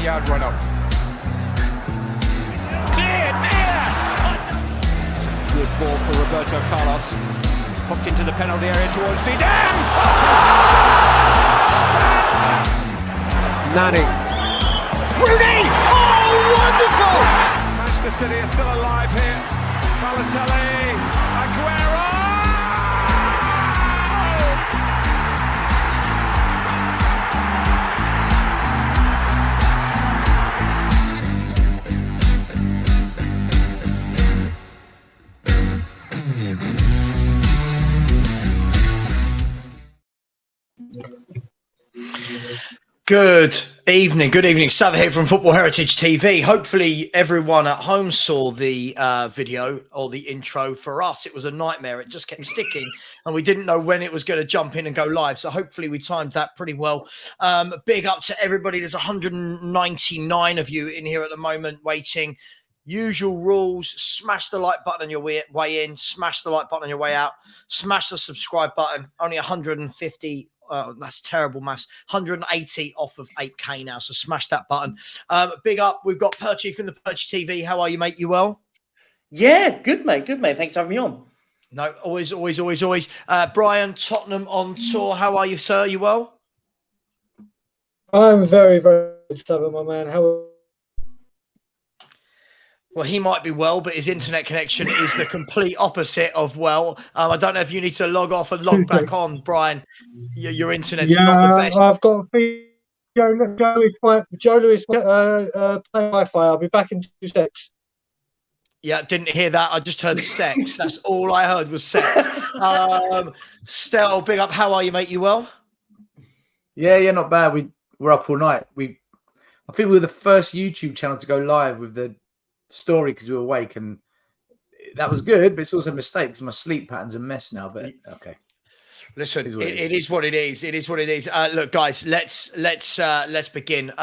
10-yard run up. Dear! Good ball for Roberto Carlos. Hooked into the penalty area towards Zidane. Nani. Rooney! Oh, wonderful! Manchester City are still alive here. Balotelli, Aguero! Good evening. Savva here from Football Heritage TV. Hopefully everyone at home saw the video or the intro. For us, it was a nightmare. It just kept sticking and we didn't know when it was going to jump in and go live. So hopefully we timed that pretty well. Big up to everybody. There's 199 of you in here at the moment waiting. Usual rules: smash the like button on your way in, smash the like button on your way out, smash the subscribe button. Only 150. That's terrible maths. 180 off of 8k now, so smash that button. Big up. We've got Perchy from the Perchy TV. How are you, mate? You well? Yeah, good mate. Thanks for having me on. No, always. Brian, Tottenham on tour. How are you, sir? You well? I'm very, very good, my man. How? Well, he might be well, but his internet connection is the complete opposite of well. I don't know if you need to log off and log back on, Brian. Your internet's not the best. I've got Joe Lewis playing Wi-Fi. I'll be back in 2 seconds. Yeah, didn't hear that. I just heard sex. That's all I heard was sex. Stel, big up. How are you, mate? You well? Yeah, not bad. We're up all night. I think we were the first YouTube channel to go live with the story because we were awake, and that was good, but it's also a mistake because my sleep pattern's a mess now. But okay, listen, it is what it is. It is what it is. Look, guys, let's begin.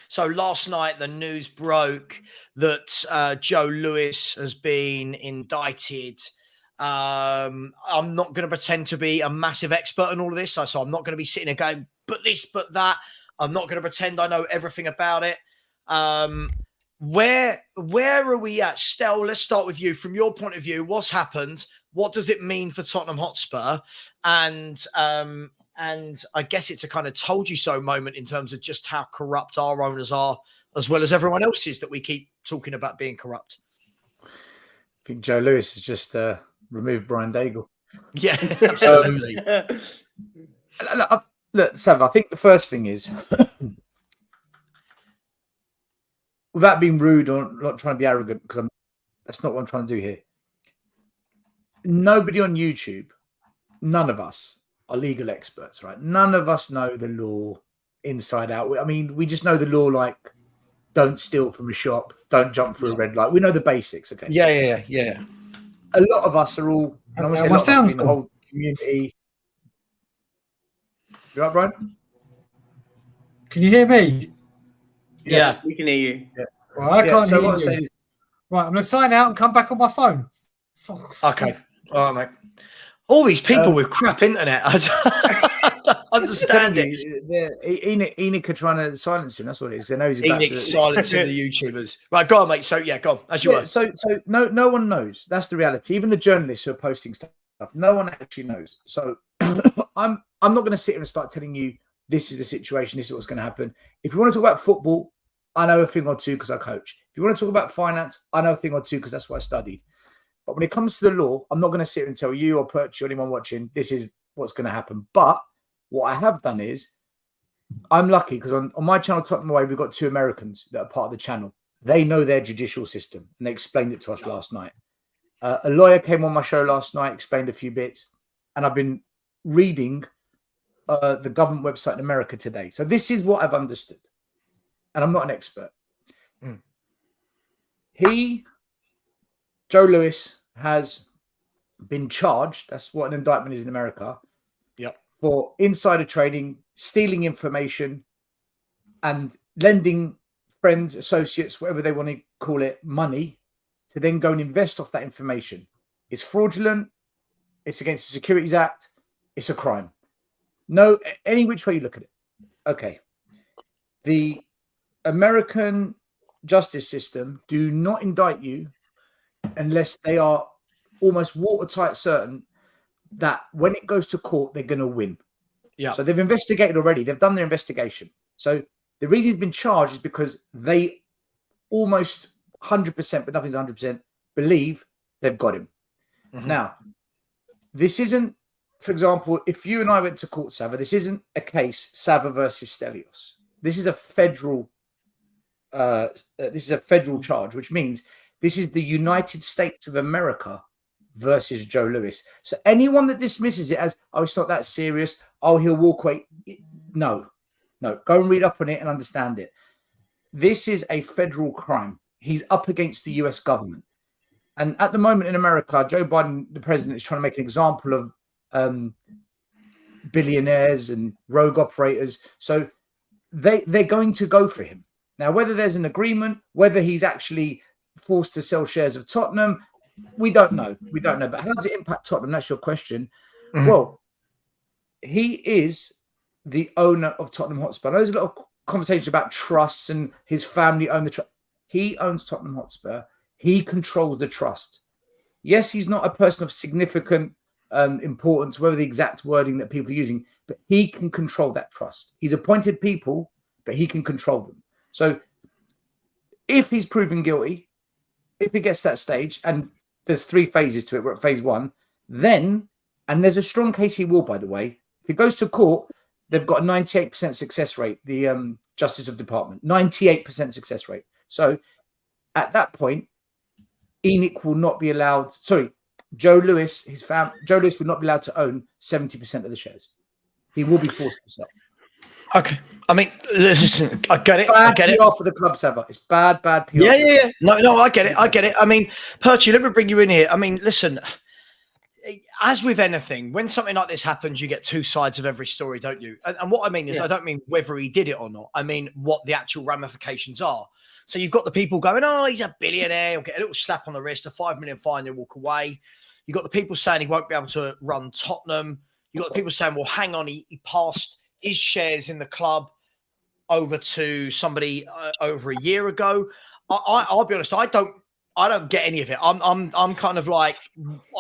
So last night the news broke that Joe Lewis has been indicted. I'm not going to pretend to be a massive expert in all of this, so I'm not going to be sitting there going, but this, but that. I'm not going to pretend I know everything about it. Where are we at? Stel, let's start with you. From your point of view, what's happened? What does it mean for Tottenham Hotspur? And I guess it's a kind of told you so moment in terms of just how corrupt our owners are, as well as everyone else's that we keep talking about being corrupt. I think Joe Lewis has just removed Brian Dagul. Yeah, absolutely. Look, Savva, I think the first thing is, without being rude or not trying to be arrogant, because that's not what I'm trying to do here. Nobody on YouTube, none of us are legal experts, right? None of us know the law inside out. I mean, we just know the law, like don't steal from a shop, don't jump through a red light. We know the basics, okay? Yeah. A lot of us are all, and I'm going to say the whole community. You right, Brian? Can you hear me? Yeah, we can hear you. Yeah. Well, I can't hear you. Is... Right, I'm going to sign out and come back on my phone. Okay. All right, mate. All these people with crap internet. I don't understand it. Enoch are trying to silence him. That's what it is. I know he's Enoch's silencing the YouTubers. Right, go on, mate. So, go on. As you were. So no one knows. That's the reality. Even the journalists who are posting stuff, no one actually knows. So I'm not going to sit here and start telling you this is the situation, this is what's going to happen. If you want to talk about football, I know a thing or two because I coach. If you want to talk about finance, I know a thing or two because that's what I studied. But when it comes to the law, I'm not going to sit and tell you or Perch or anyone watching, this is what's going to happen. But what I have done is, I'm lucky because on my channel, Tottenham Away, we've got 2 Americans that are part of the channel. They know their judicial system and they explained it to us last night. A lawyer came on my show last night, explained a few bits, and I've been reading the government website in America today. So this is what I've understood. And I'm not an expert. Joe Lewis has been charged. That's what an indictment is in America. Yep. For insider trading, stealing information, and lending friends, associates, whatever they want to call it, money to then go and invest off that information. It's fraudulent. It's against the Securities Act. It's a crime. No, any which way you look at it. Okay. The American justice system do not indict you unless they are almost watertight certain that when it goes to court, they're going to win. Yeah. So they've investigated already. They've done their investigation. So the reason he's been charged is because they almost 100%, but nothing's 100%, believe they've got him. Mm-hmm. Now, this isn't, for example, if you and I went to court, Savva, this isn't a case Savva versus Stelios. This is a federal charge, which means this is the United States of America versus Joe Lewis. So anyone that dismisses it as, oh, it's not that serious, oh, he'll walk away. No. Go and read up on it and understand it. This is a federal crime. He's up against the US government. And at the moment in America, Joe Biden, the president, is trying to make an example of billionaires and rogue operators. So they're going to go for him. Now, whether there's an agreement, whether he's actually forced to sell shares of Tottenham, we don't know. But how does it impact Tottenham? That's your question. Mm-hmm. Well, he is the owner of Tottenham Hotspur. There's a lot of conversation about trusts and his family own the trust. He owns Tottenham Hotspur. He controls the trust. Yes, he's not a person of significant importance, whether the exact wording that people are using, but he can control that trust. He's appointed people, but he can control them. So if he's proven guilty, if he gets to that stage, and there's 3 phases to it, we're at phase 1, then, and there's a strong case he will, by the way, if he goes to court, they've got a 98% success rate, the Justice of Department, 98% success rate. So at that point, Enoch will not be allowed, Joe Lewis, Joe Lewis would not be allowed to own 70% of the shares. He will be forced to sell. Okay. I mean, listen, I get it. Bad PR for the club, Savva. It's bad PR. Yeah. No, I get it. I mean, Perchy, let me bring you in here. I mean, listen, as with anything, when something like this happens, you get 2 sides of every story, don't you? And what I mean is, I don't mean whether he did it or not. I mean what the actual ramifications are. So you've got the people going, oh, he's a billionaire. He'll get a little slap on the wrist, a 5 million fine, he'll walk away. You've got the people saying he won't be able to run Tottenham. You've got the people saying, well, hang on, he passed his shares in the club over to somebody over a year ago. I'll be honest, I don't get any of it. I'm kind of like,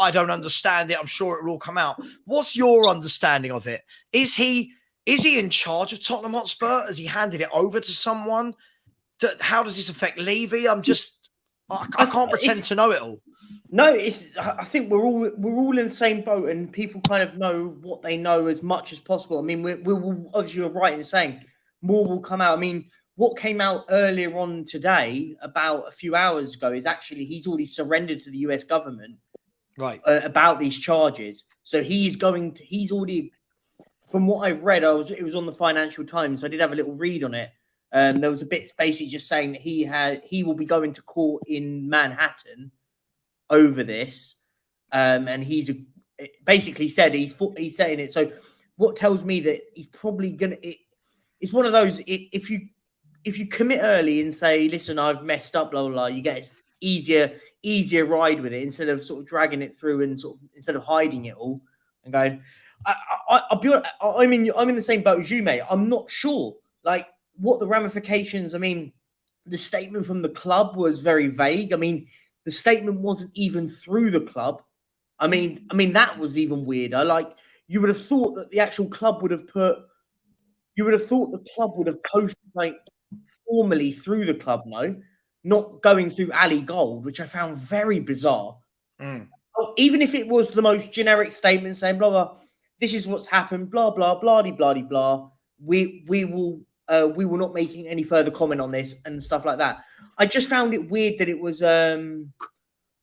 I don't understand it. I'm sure it will all come out. What's your understanding of it? Is he in charge of Tottenham Hotspur? Has he handed it over to someone? How does this affect Levy? I can't pretend to know it all. No, I think we're all in the same boat, and people kind of know what they know as much as possible. I mean, we're obviously, you're right in saying more will come out. I mean, what came out earlier on today, about a few hours ago, is actually he's already surrendered to the US government, right, about these charges. So he's already, from what I've read, it was on the Financial Times. So I did have a little read on it. There was a bit basically just saying that he will be going to court in Manhattan over this, and he's basically said he's saying it. So what tells me that he's probably gonna. It's one of those. If you commit early and say, "Listen, I've messed up," blah blah blah, you get easier ride with it instead of sort of dragging it through and instead of hiding it all and going. I'll be honest, I'm in the same boat as you, mate. I'm not sure, like, what the ramifications. I mean, the statement from the club was very vague. I mean, the statement wasn't even through the club. I mean that was even weirder. Like, you would have thought that the actual club would have posted like formally through the club, not going through Ali Gold, which I found very bizarre. Even if it was the most generic statement saying blah blah, this is what's happened, blah blah blah blah blah. We will not making any further comment on this and stuff like that. I just found it weird that it was.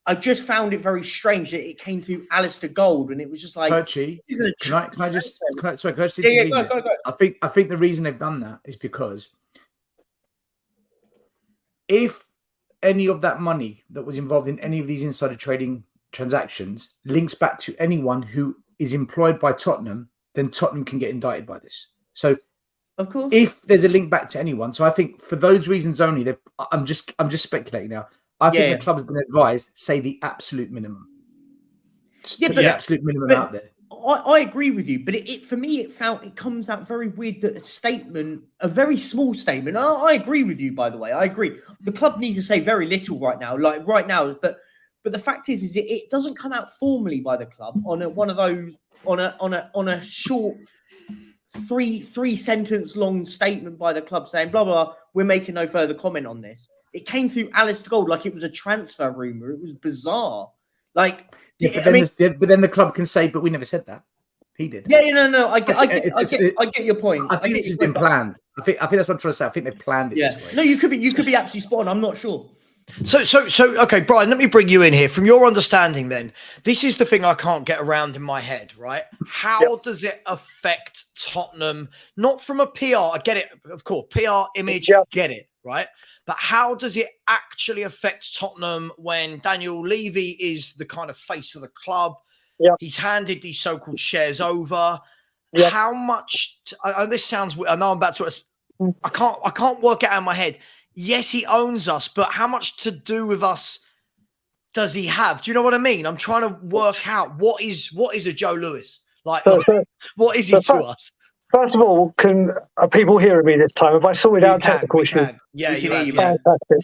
I just found it very strange that it came through Alistair Gold, and it was just like. Perchy, can I just? Go. I think the reason they've done that is because if any of that money that was involved in any of these insider trading transactions links back to anyone who is employed by Tottenham, then Tottenham can get indicted by this. So. Of course. If there's a link back to anyone, so I think for those reasons only, I'm just speculating now. I think the club has been advised say the absolute minimum. Just put the absolute minimum out there. I agree with you, but it for me it comes out very weird that a very small statement. I agree with you, by the way. I agree. The club needs to say very little right now, but the fact is it doesn't come out formally by the club on a short three sentence long statement by the club saying blah blah. We're making no further comment on this. It came through Alice Gold like it was a transfer rumor. It was bizarre. Like. Yeah, but then the club can say, but we never said that. He did. Yeah, no. I get your point. I think this has been planned. I think that's what I'm trying to say. I think they planned it this way. No, you could be absolutely spot on. I'm not sure. So, okay, Brian, let me bring you in here. From your understanding, then, this is the thing I can't get around in my head, right? How does it affect Tottenham? Not from a PR, I get it, of course, PR, image, get it, right? But how does it actually affect Tottenham when Daniel Levy is the kind of face of the club? Yeah. He's handed these so-called shares over. Yeah. How much? This sounds. I know I'm about to. I can't work it out in my head. Yes, he owns us, but how much to do with us does he have? Do you know what I mean? I'm trying to work out what is a Joe Lewis like. What is he to us? First of all, are people hearing me this time? Have I sorted out technical issues? Yeah, you have.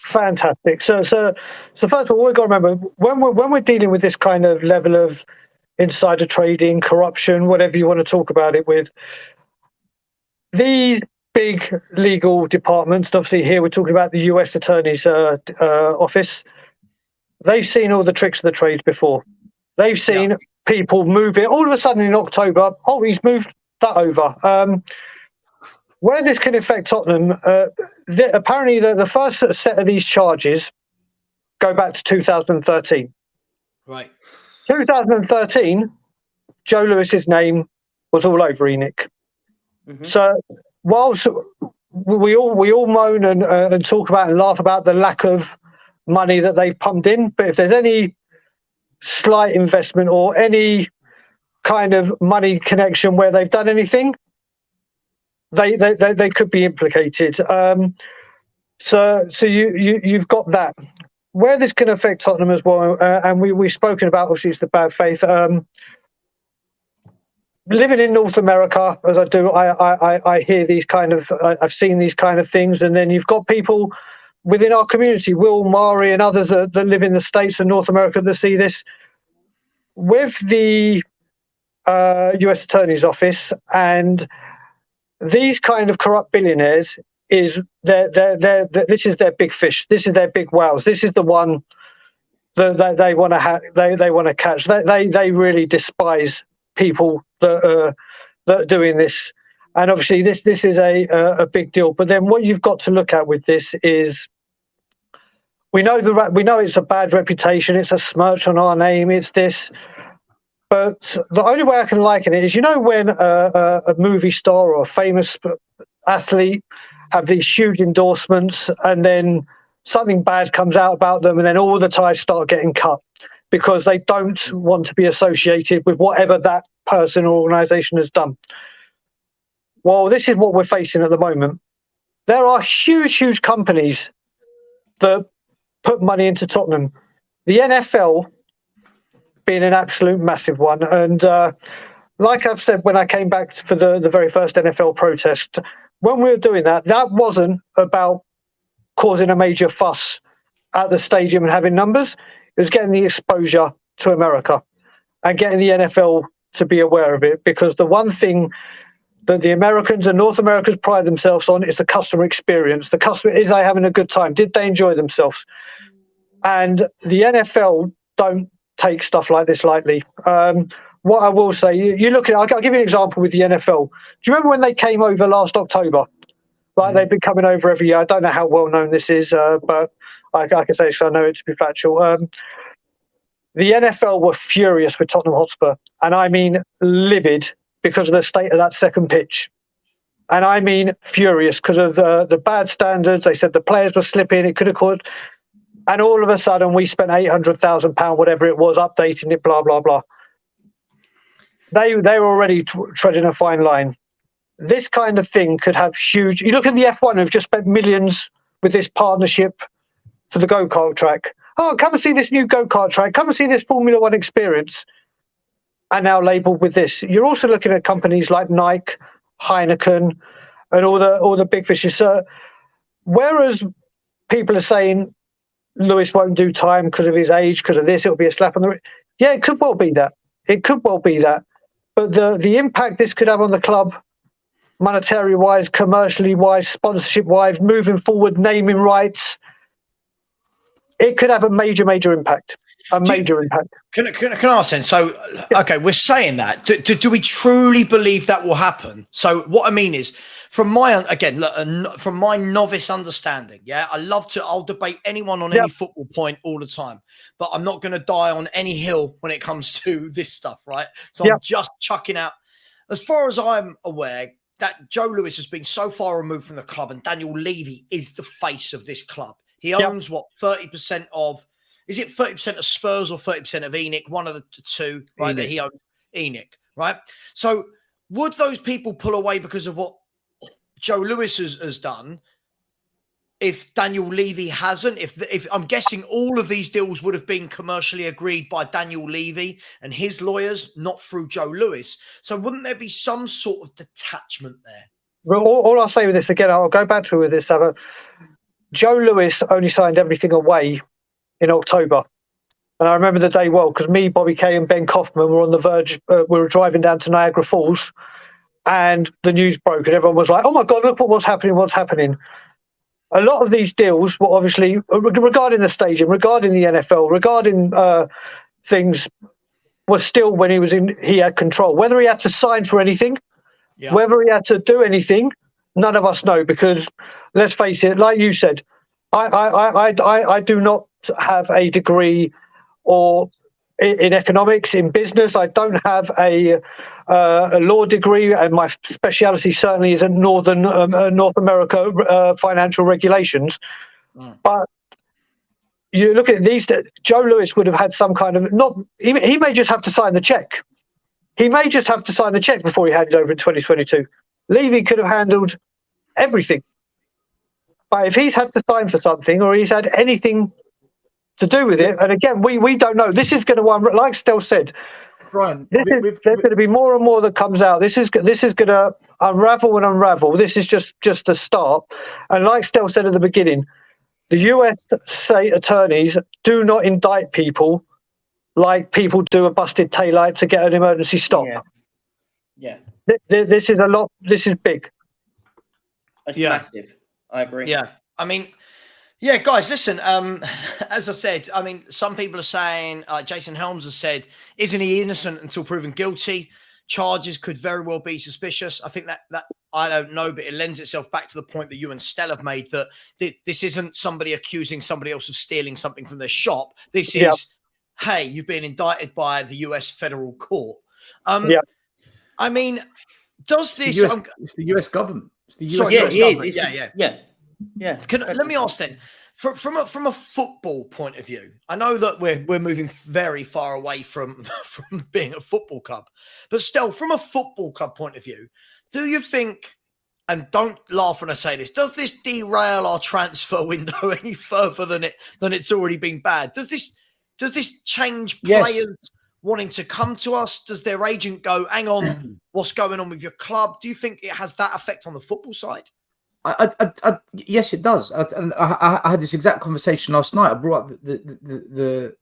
Fantastic. So first of all, we've got to remember when we're dealing with this kind of level of insider trading, corruption, whatever you want to talk about it with, these big legal departments, obviously here we're talking about the US Attorney's office, they've seen all the tricks of the trade before. They've seen people move it. All of a sudden in October, he's moved that over. Where this can affect Tottenham, apparently the first set of these charges go back to 2013. Right. 2013, Joe Lewis's name was all over ENIC. Mm-hmm. So whilst we all moan and talk about and laugh about the lack of money that they've pumped in, but if there's any slight investment or any kind of money connection where they've done anything, they could be implicated. So you've got that. Where this can affect Tottenham as well, and we've spoken about, obviously, it's the bad faith. Living in North America, as I do, I hear these kind of, I've seen these kind of things, and then you've got people within our community, Will, Mari, and others that live in the States and North America that see this. With the US Attorney's Office and these kind of corrupt billionaires, is this is their big fish. This is their big whales. This is the one that they want to they want to catch. They really despise people that are doing this, and obviously this is a big deal. But then what you've got to look at with this is we know it's a bad reputation. It's a smirch on our name. It's this. But the only way I can liken it is, when a movie star or a famous athlete have these huge endorsements and then something bad comes out about them and then all the ties start getting cut because they don't want to be associated with whatever that person or organisation has done. Well, this is what we're facing at the moment. There are huge companies that put money into Tottenham. The NFL being an absolute massive one. And like I've said, when I came back for the very first NFL protest, when we were doing that wasn't about causing a major fuss at the stadium and having numbers. It was getting the exposure to America and getting the NFL to be aware of it, because the one thing that the Americans and North Americans pride themselves on is the customer experience. The customer, is they having a good time? Did they enjoy themselves? And the NFL don't take stuff like this lightly. What I will say, you look at, I'll give you an example with the NFL. Do you remember when they came over last October? Like they've been coming over every year. I don't know how well known this is, but I can say so I know it to be factual. The NFL were furious with Tottenham Hotspur, and I mean livid, because of the state of that second pitch. And I mean furious because of the bad standards. They said the players were slipping, it could have caused. And all of a sudden we spent £800,000, whatever it was, updating it, blah, blah, blah. They were already treading a fine line. This kind of thing could have huge... You look at the F1, who've just spent millions with this partnership for the go-kart track. Oh, come and see this new go-kart track. Come and see this Formula One experience. are now labelled with this. You're also looking at companies like Nike, Heineken, and all the big fishes. So, whereas people are saying Lewis won't do time because of his age, because of this, it'll be a slap on the wrist. Yeah, it could well be that. It could well be that. But the impact this could have on the club, monetary wise, commercially wise, sponsorship wise, moving forward, naming rights, it could have a major impact. Major impact. Can I ask then? So, okay, we're saying that. Do we truly believe that will happen? So, what I mean is, from my from my novice understanding, I'll debate anyone on any football point all the time, but I'm not going to die on any hill when it comes to this stuff, right? So I'm just chucking out. As far as I'm aware, that Joe Lewis has been so far removed from the club, and Daniel Levy is the face of this club. He owns 30% of. Is it 30% of Spurs or 30% of ENIC? One of the two, right? That he owns ENIC, right? So would those people pull away because of what Joe Lewis has done if Daniel Levy hasn't? If I'm guessing all of these deals would have been commercially agreed by Daniel Levy and his lawyers, not through Joe Lewis. So wouldn't there be some sort of detachment there? Well, all I'll say with this, again, I'll go back to with this, Savva. Joe Lewis only signed everything away in October. And I remember the day well, because me, Bobby Kay and Ben Kaufman were on the verge. We were driving down to Niagara Falls and the news broke and everyone was like, oh my God, look what's happening. A lot of these deals were obviously regarding the stadium, regarding the NFL, regarding things was still when he had control. Whether he had to sign for anything, whether he had to do anything, none of us know, because let's face it, like you said, I do not have a degree or in economics, in business. I don't have a law degree, and my speciality certainly isn't North America financial regulations. But you look at these, Joe Lewis would have had some kind of he may just have to sign the check. He may just have to sign the check before he handed over in 2022. Levy could have handled everything. But if he's had to sign for something or he's had anything to do with it, and again, we don't know. This is going to, like Stel said, Brian, there's going to be more and more that comes out. This is going to unravel. This is just a start. And like Stel said at the beginning, the US state attorneys do not indict people like people do a busted taillight to get an emergency stop. Yeah. This is a lot. This is big. It's massive. I agree. Yeah. I mean, yeah, guys, listen, as I said, I mean, some people are saying, Jason Helms has said, isn't he innocent until proven guilty? Charges could very well be suspicious. I think that I don't know, but it lends itself back to the point that you and Stel have made, that this isn't somebody accusing somebody else of stealing something from their shop. This is, hey, you've been indicted by the US federal court. I mean, does this... It's the US government. It's the US government. Yeah. Let me ask then, from a football point of view, I know that we're moving very far away from being a football club, but still, from a football club point of view, do you think, and don't laugh when I say this, does this derail our transfer window any further than it's already been bad? Does this change players wanting to come to us? Does their agent go, hang on, what's going on with your club? Do you think it has that effect on the football side? Yes, it does. And I had this exact conversation last night. I brought up the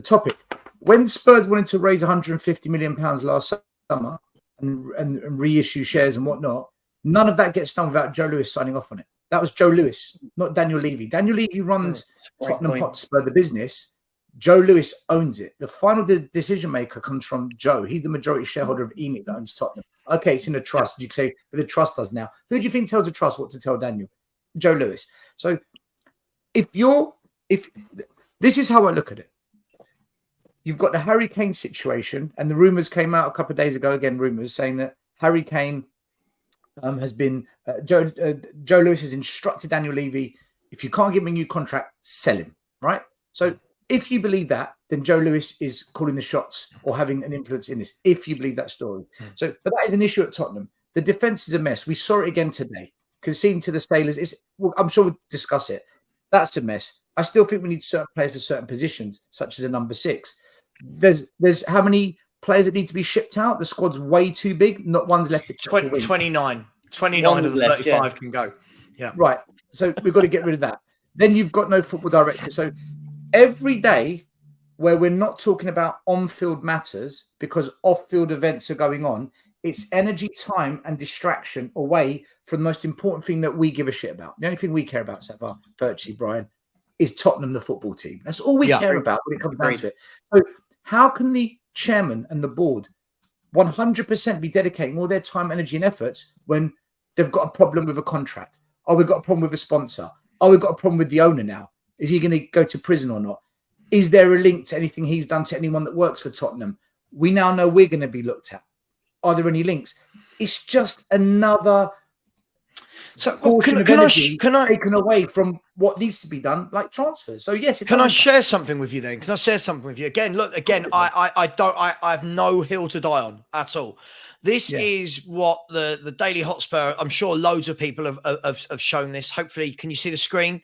topic. When Spurs wanted to raise £150 million last summer and reissue shares and whatnot, none of that gets done without Joe Lewis signing off on it. That was Joe Lewis, not Daniel Levy. Daniel Levy runs Tottenham Hotspur, the business. Joe Lewis owns it. The final decision maker comes from Joe. He's the majority shareholder of ENIC that owns Tottenham. Okay, it's in a trust. You can say, but the trust does now. Who do you think tells the trust what to tell Daniel? Joe Lewis. So if this is how I look at it. You've got the Harry Kane situation, and the rumours came out a couple of days ago, again, rumours saying that Harry Kane has been, Joe Lewis has instructed Daniel Levy, if you can't give him a new contract, sell him, right? So if you believe that, then Joe Lewis is calling the shots or having an influence in this, if you believe that story. So, but that is an issue at Tottenham. The defence is a mess. We saw it again today. Conceding to the Sailors, I'm sure we'll discuss it. That's a mess. I still think we need certain players for certain positions, such as a number 6. There's how many players that need to be shipped out. The squad's way too big. Not one's left. 29 One's of the left, 35 can go. Yeah. Right. So we've got to get rid of that. Then you've got no football director. So every day where we're not talking about on-field matters because off-field events are going on, it's energy, time, and distraction away from the most important thing that we give a shit about. The only thing we care about, Savva, Birchie, Brian, is Tottenham, the football team. That's all we care about when it comes down to it. So how can the chairman and the board 100% be dedicating all their time, energy, and efforts when they've got a problem with a contract? Oh, we've got a problem with a sponsor. Oh, we've got a problem with the owner now. Is he going to go to prison or not? Is there a link to anything he's done to anyone that works for Tottenham? We now know we're going to be looked at. Are there any links? It's just another portion of energy taken away from what needs to be done, like transfers. So yes, can I share something with you then? Can I share something with you again? Look, again, I have no hill to die on at all. This is what the Daily Hotspur. I'm sure loads of people have shown this. Hopefully, can you see the screen?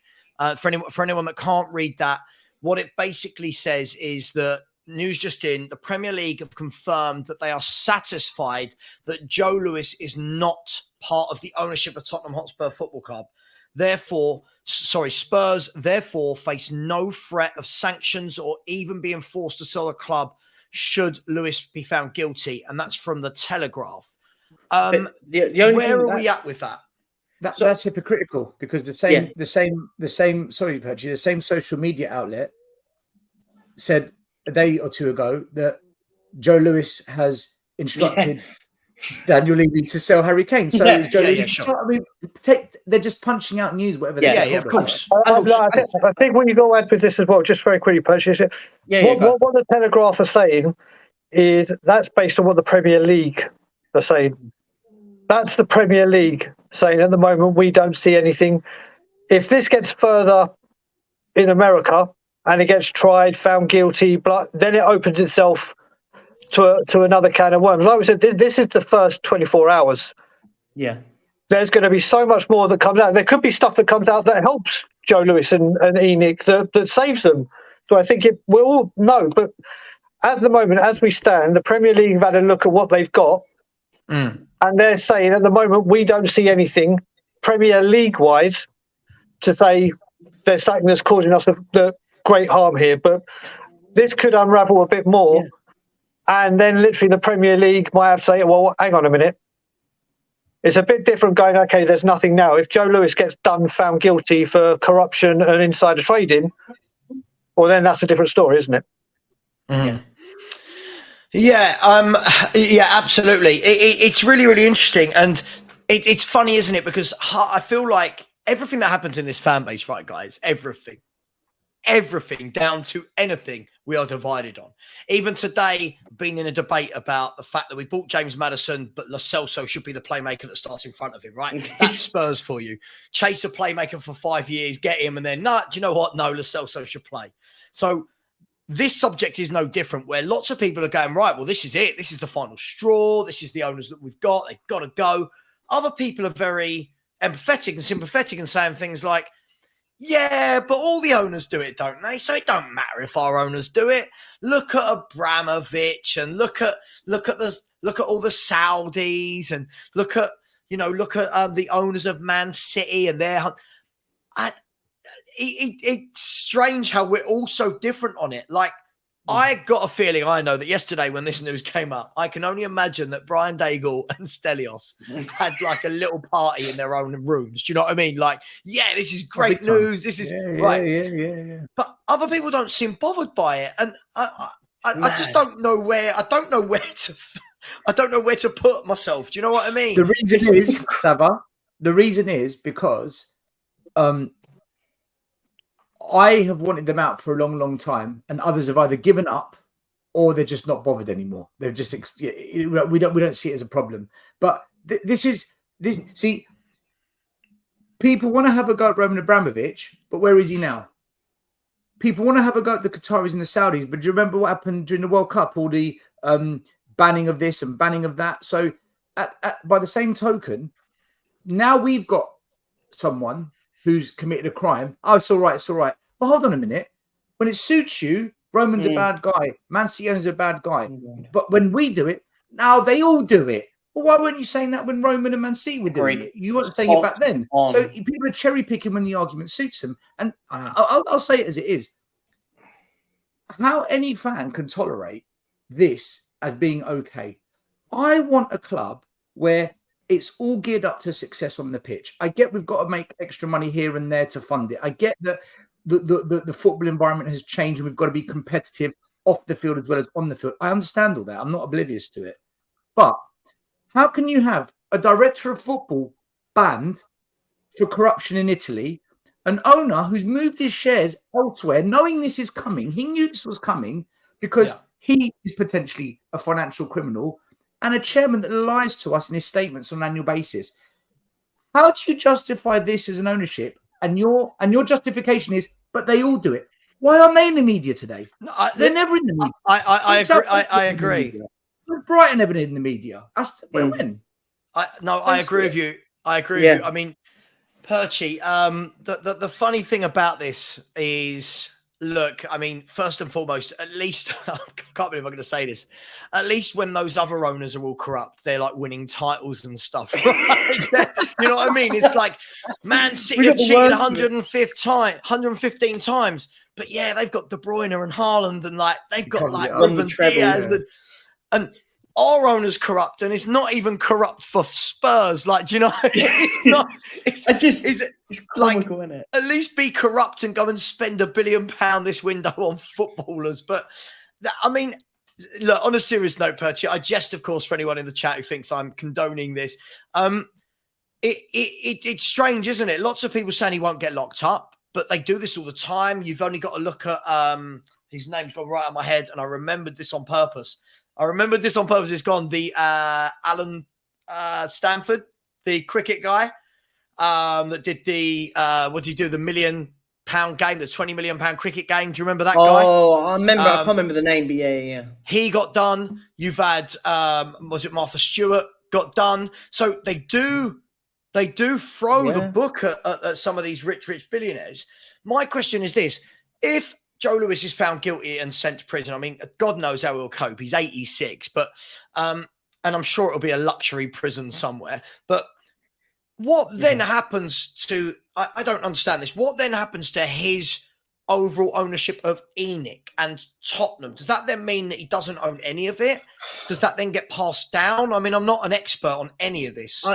For anyone that can't read that, what it basically says is that news just in, the Premier League have confirmed that they are satisfied that Joe Lewis is not part of the ownership of Tottenham Hotspur Football Club. Spurs therefore face no threat of sanctions or even being forced to sell the club should Lewis be found guilty. And that's from the Telegraph. Where are we at with that? That's hypocritical because the same social media outlet said a day or two ago that Joe Lewis has instructed Daniel Levy to sell Harry Kane. So sure. I mean, they're just punching out news, whatever. Of course. I think what you got to add with this as well, just very quickly, Perch, what the Telegraph are saying is that's based on what the Premier League are saying. That's the Premier League saying at the moment we don't see anything. If this gets further in America and it gets tried, found guilty, then it opens itself to another can of worms. Like we said, this is the first 24 hours. Yeah. There's going to be so much more that comes out. There could be stuff that comes out that helps Joe Lewis and Enoch that saves them. So I think we'll all know. But at the moment, as we stand, the Premier League have had a look at what they've got. And they're saying at the moment, we don't see anything Premier League-wise to say there's something that's causing us the great harm here. But this could unravel a bit more. Yeah. And then literally the Premier League might have to say, well, hang on a minute. It's a bit different going, okay, there's nothing now. If Joe Lewis gets found guilty for corruption and insider trading, well, then that's a different story, isn't it? Yeah, absolutely. It's really, really interesting. And it's funny, isn't it? Because I feel like everything that happens in this fan base, right, guys, everything down to anything we are divided on. Even today, being in a debate about the fact that we bought James Maddison, but Lo Celso should be the playmaker that starts in front of him, right? That's Spurs for you. Chase a playmaker for 5 years, get him, and then, do you know what? No, Lo Celso should play. So this subject is no different, where lots of people are going, right, well, this is it. This is the final straw. This is the owners that we've got. They've got to go. Other people are very empathetic and sympathetic and saying things like, yeah, but all the owners do it, don't they? So it don't matter if our owners do it. Look at Abramovich and look at all the Saudis and look at the owners of Man City and their. It's strange how we're all so different on it. Like, I got a feeling, I know that yesterday when this news came up, I can only imagine that Brian Dagul and Stelios had like a little party in their own rooms. Do you know what I mean? Like, yeah, this is great news. This is right. Yeah. But other people don't seem bothered by it. And I just don't know where, I don't know where to put myself. Do you know what I mean? The reason is, Savva, because I have wanted them out for a long, long time, and others have either given up or they're just not bothered anymore. They've just we don't see it as a problem. But see, people want to have a go at Roman Abramovich, but where is he now? People want to have a go at the Qataris and the Saudis, but do you remember what happened during the World Cup? All the banning of this and banning of that. So, by the same token, now we've got someone who's committed a crime. Oh, it's all right. But hold on a minute. When it suits you, Roman's a bad guy. Man City owner's a bad guy. But when we do it, now they all do it. Well, why weren't you saying that when Roman and Man City were doing it? You weren't saying it back then. So people are cherry picking when the argument suits them. And I'll say it as it is. How any fan can tolerate this as being okay. I want a club where it's all geared up to success on the pitch. I get we've got to make extra money here and there to fund it. I get that the football environment has changed and we've got to be competitive off the field as well as on the field. I understand all that. I'm not oblivious to it. But how can you have a director of football banned for corruption in Italy, an owner who's moved his shares elsewhere, knowing this is coming? He knew this was coming because he is potentially a financial criminal, and a chairman that lies to us in his statements on an annual basis. How do you justify this as an ownership? And your justification is, but they all do it. Why aren't they in the media today? No, they're never in the media. I agree. Brighton never in the media. When? I agree with you. I agree with you. I mean, Perchy, the funny thing about this is, look, I mean, first and foremost, at least, I can't believe I'm going to say this, at least when those other owners are all corrupt, they're like winning titles and stuff. Right? You know what I mean? It's like, Man City have cheated 115 times, but yeah, they've got De Bruyne and Haaland, and like, they've got like Ruben Diaz and our owner's corrupt, and it's not even corrupt for Spurs. Like, do you know? It's not. It's comical, like, isn't it? At least be corrupt and go and spend £1 billion this window on footballers. But I mean, look, on a serious note, Perchy, I jest, of course, for anyone in the chat who thinks I'm condoning this. It's strange, isn't it? Lots of people saying he won't get locked up, but they do this all the time. You've only got to look at his name's gone right out of my head, and I remembered this on purpose. It's gone. The Alan Stanford, the cricket guy that did the what did he do? The £1 million game, the £20 million cricket game. Do you remember that guy? Oh, I remember. I can't remember the name, but yeah. He got done. You've had was it Martha Stewart got done? So they do throw the book at some of these rich billionaires. My question is this: if Joe Lewis is found guilty and sent to prison, I mean, God knows how he'll cope. He's 86, but and I'm sure it'll be a luxury prison somewhere. But what then happens to? I don't understand this. What then happens to his overall ownership of ENIC and Tottenham? Does that then mean that he doesn't own any of it? Does that then get passed down? I mean, I'm not an expert on any of this.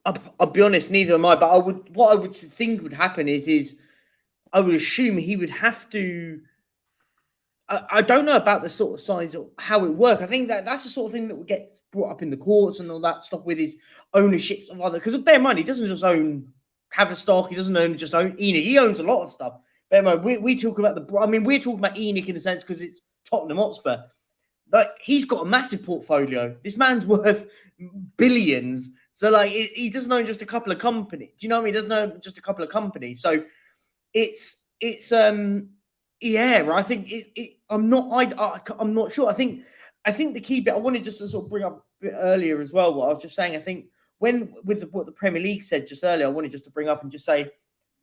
I'll be honest, neither am I. But what I would think would happen is I would assume he would have to. I don't know about the sort of size or how it works. I think that's the sort of thing that gets brought up in the courts and all that stuff with his ownerships of other. Because bear in mind, he doesn't just own Tavistock. He doesn't just own ENIC. He owns a lot of stuff. Bear in mind, we talk about we're talking about ENIC in the sense because it's Tottenham Hotspur. Like, he's got a massive portfolio. This man's worth billions. So like, he doesn't own just a couple of companies. Do you know what I mean? He doesn't own just a couple of companies. So it's I think I'm not sure. I think the key bit I wanted just to sort of bring up a bit earlier as well. What I was just saying, I think what the Premier League said just earlier, I wanted just to bring up and just say,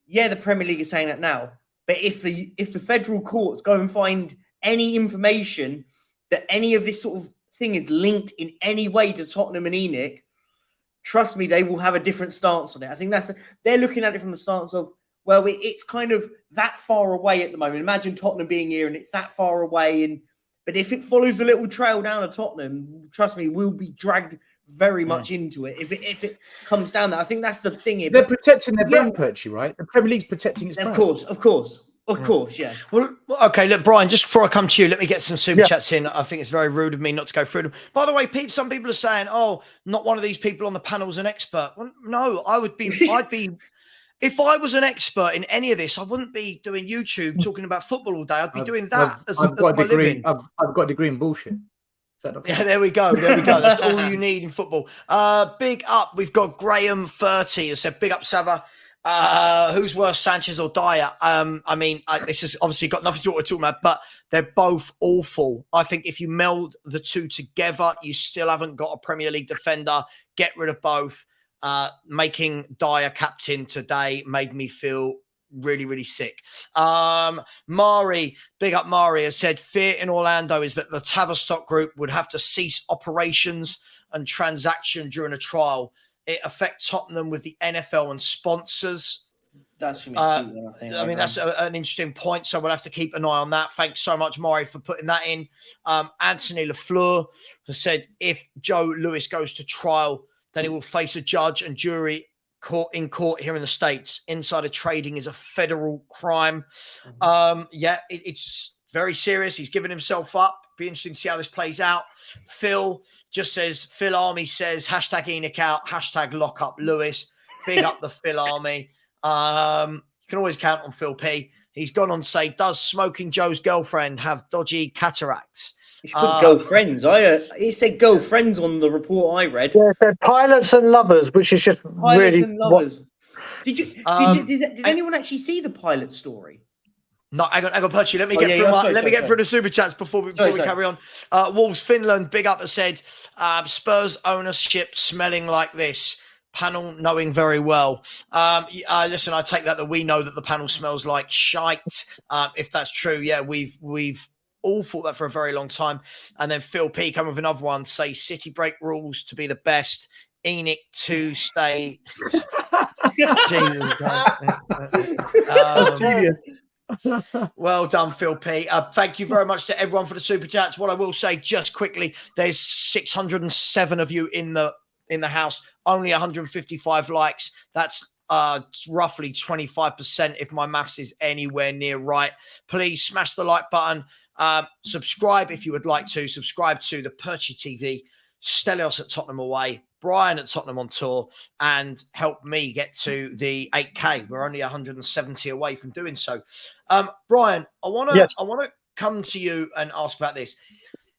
yeah, the Premier League is saying that now. But if the federal courts go and find any information that any of this sort of thing is linked in any way to Tottenham and ENIC, trust me, they will have a different stance on it. I think they're looking at it from the stance of, well, it's kind of that far away at the moment. Imagine Tottenham being here and it's that far away. But if it follows a little trail down to Tottenham, trust me, we'll be dragged very much into it. If it comes down there, I think that's the thing here. They're protecting their brand, Perchy, right? The Premier League's protecting its brand. Of course, yeah. Well, okay, look, Brian, just before I come to you, let me get some super chats in. I think it's very rude of me not to go through them. By the way, some people are saying, oh, not one of these people on the panel's an expert. Well, no, I'd be... If I was an expert in any of this, I wouldn't be doing YouTube talking about football all day. I'd be doing that as my living. I've got a degree in bullshit. Yeah, there we go. That's all you need in football. Big up. We've got Graham 30 who said, big up, Savva. Who's worse, Sanchez or Dyer? I mean, this has obviously got nothing to do with what we're talking about, but they're both awful. I think if you meld the two together, you still haven't got a Premier League defender. Get rid of both. Making Dyer captain today made me feel really, really sick. Mari, big up Mari, has said fear in Orlando is that the Tavistock Group would have to cease operations and transaction during a trial. It affects Tottenham with the NFL and sponsors. That's going to be key, I think. I mean, that's an interesting point, so we'll have to keep an eye on that. Thanks so much, Mari, for putting that in. Anthony Lafleur has said if Joe Lewis goes to trial, then he will face a judge and jury in court here in the States. Insider trading is a federal crime. It's very serious. He's given himself up. Be interesting to see how this plays out. Phil Army says, hashtag Enoch out, hashtag lock up Lewis. Big up the Phil Army. You can always count on Phil P. He's gone on to say, does smoking Joe's girlfriend have dodgy cataracts? You should put girlfriends. It said girlfriends on the report I read. Yeah, it said pilots and lovers, which is just Pilots really and lovers. Did anyone actually see the pilot story? No, hang on, Perchy. Let me get through the super chats before we carry on. Wolves Finland, big up, has said Spurs ownership smelling like this. Panel knowing very well. Listen, I take that we know that the panel smells like shite. If that's true, yeah, we've all thought that for a very long time. And then Phil P come with another one. Say City break rules to be the best. Enoch to stay. Jesus Christ. Genius. Well done, Phil P. Thank you very much to everyone for the super chats. What I will say just quickly, there's 607 of you in the house, only 155 likes. That's roughly 25% if my maths is anywhere near right. Please smash the like button. Subscribe if you would like to. Subscribe to the Perchy TV, Stelios at Tottenham away, Brian at Tottenham on tour, and help me get to the 8K. We're only 170 away from doing so. Brian, I want to come to you and ask about this.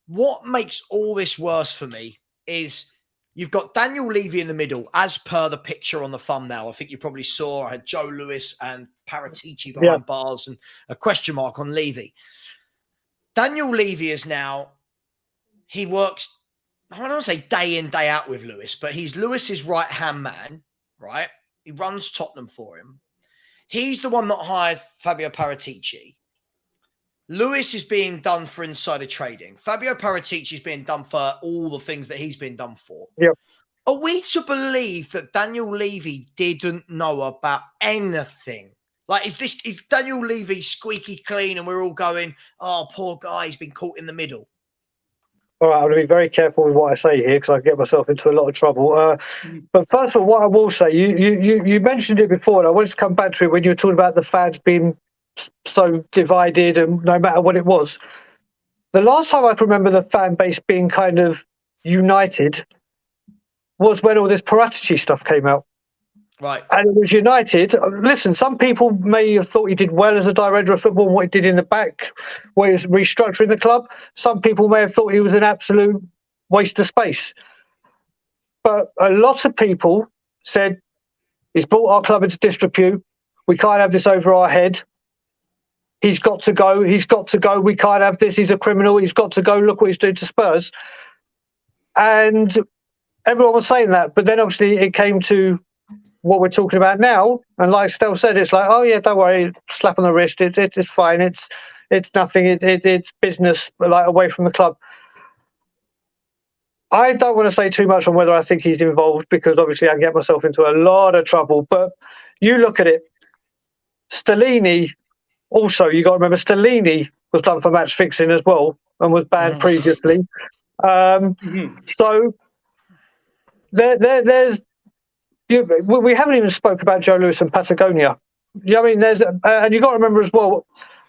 What makes all this worse for me is you've got Daniel Levy in the middle, as per the picture on the thumbnail. I think you probably saw I had Joe Lewis and Paratici behind bars and a question mark on Levy. Daniel Levy is now, he works, I don't want to say day in, day out with Lewis, but he's Lewis's right-hand man, right? He runs Tottenham for him. He's the one that hired Fabio Paratici. Lewis is being done for insider trading. Fabio Paratici is being done for all the things that he's been done for. Yep. Are we to believe that Daniel Levy didn't know about anything? Like, is Daniel Levy squeaky clean and we're all going, oh, poor guy, he's been caught in the middle? All right, I'm going to be very careful with what I say here because I get myself into a lot of trouble. But first of all, what I will say, you mentioned it before, and I wanted to come back to it when you were talking about the fans being so divided and no matter what it was. The last time I can remember the fan base being kind of united was when all this Paratici stuff came out. Right. And it was united. Listen, some people may have thought he did well as a director of football and what he did in the back, where he was restructuring the club. Some people may have thought he was an absolute waste of space. But a lot of people said, he's brought our club into disrepute. We can't have this over our head. He's got to go. He's got to go. We can't have this. He's a criminal. He's got to go. Look what he's doing to Spurs. And everyone was saying that. But then obviously it came to what we're talking about now, and like Stel said, it's like, oh yeah, don't worry, slap on the wrist, it's fine, it's nothing, it's business, like away from the club. I don't want to say too much on whether I think he's involved because obviously I get myself into a lot of trouble. But you look at it, Stellini, also you got to remember Stellini was done for match fixing as well and was banned previously. So there's. We haven't even spoke about Joe Lewis and Patagonia. I mean, and you got to remember as well,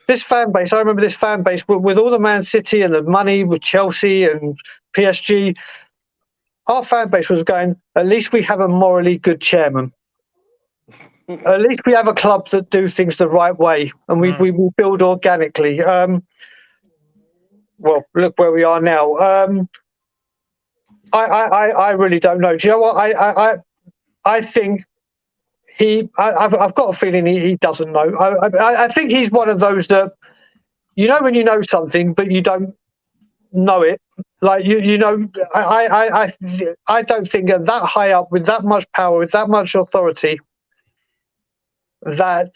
this fan base. I remember this fan base with all the Man City and the money with Chelsea and PSG. Our fan base was going, at least we have a morally good chairman. At least we have a club that do things the right way, and we build organically. Well, look where we are now. I really don't know. Do you know what? I think I've got a feeling he doesn't know. I think he's one of those that, you know, when you know something, but you don't know it. Like, you know, I don't think at that high up, with that much power, with that much authority, that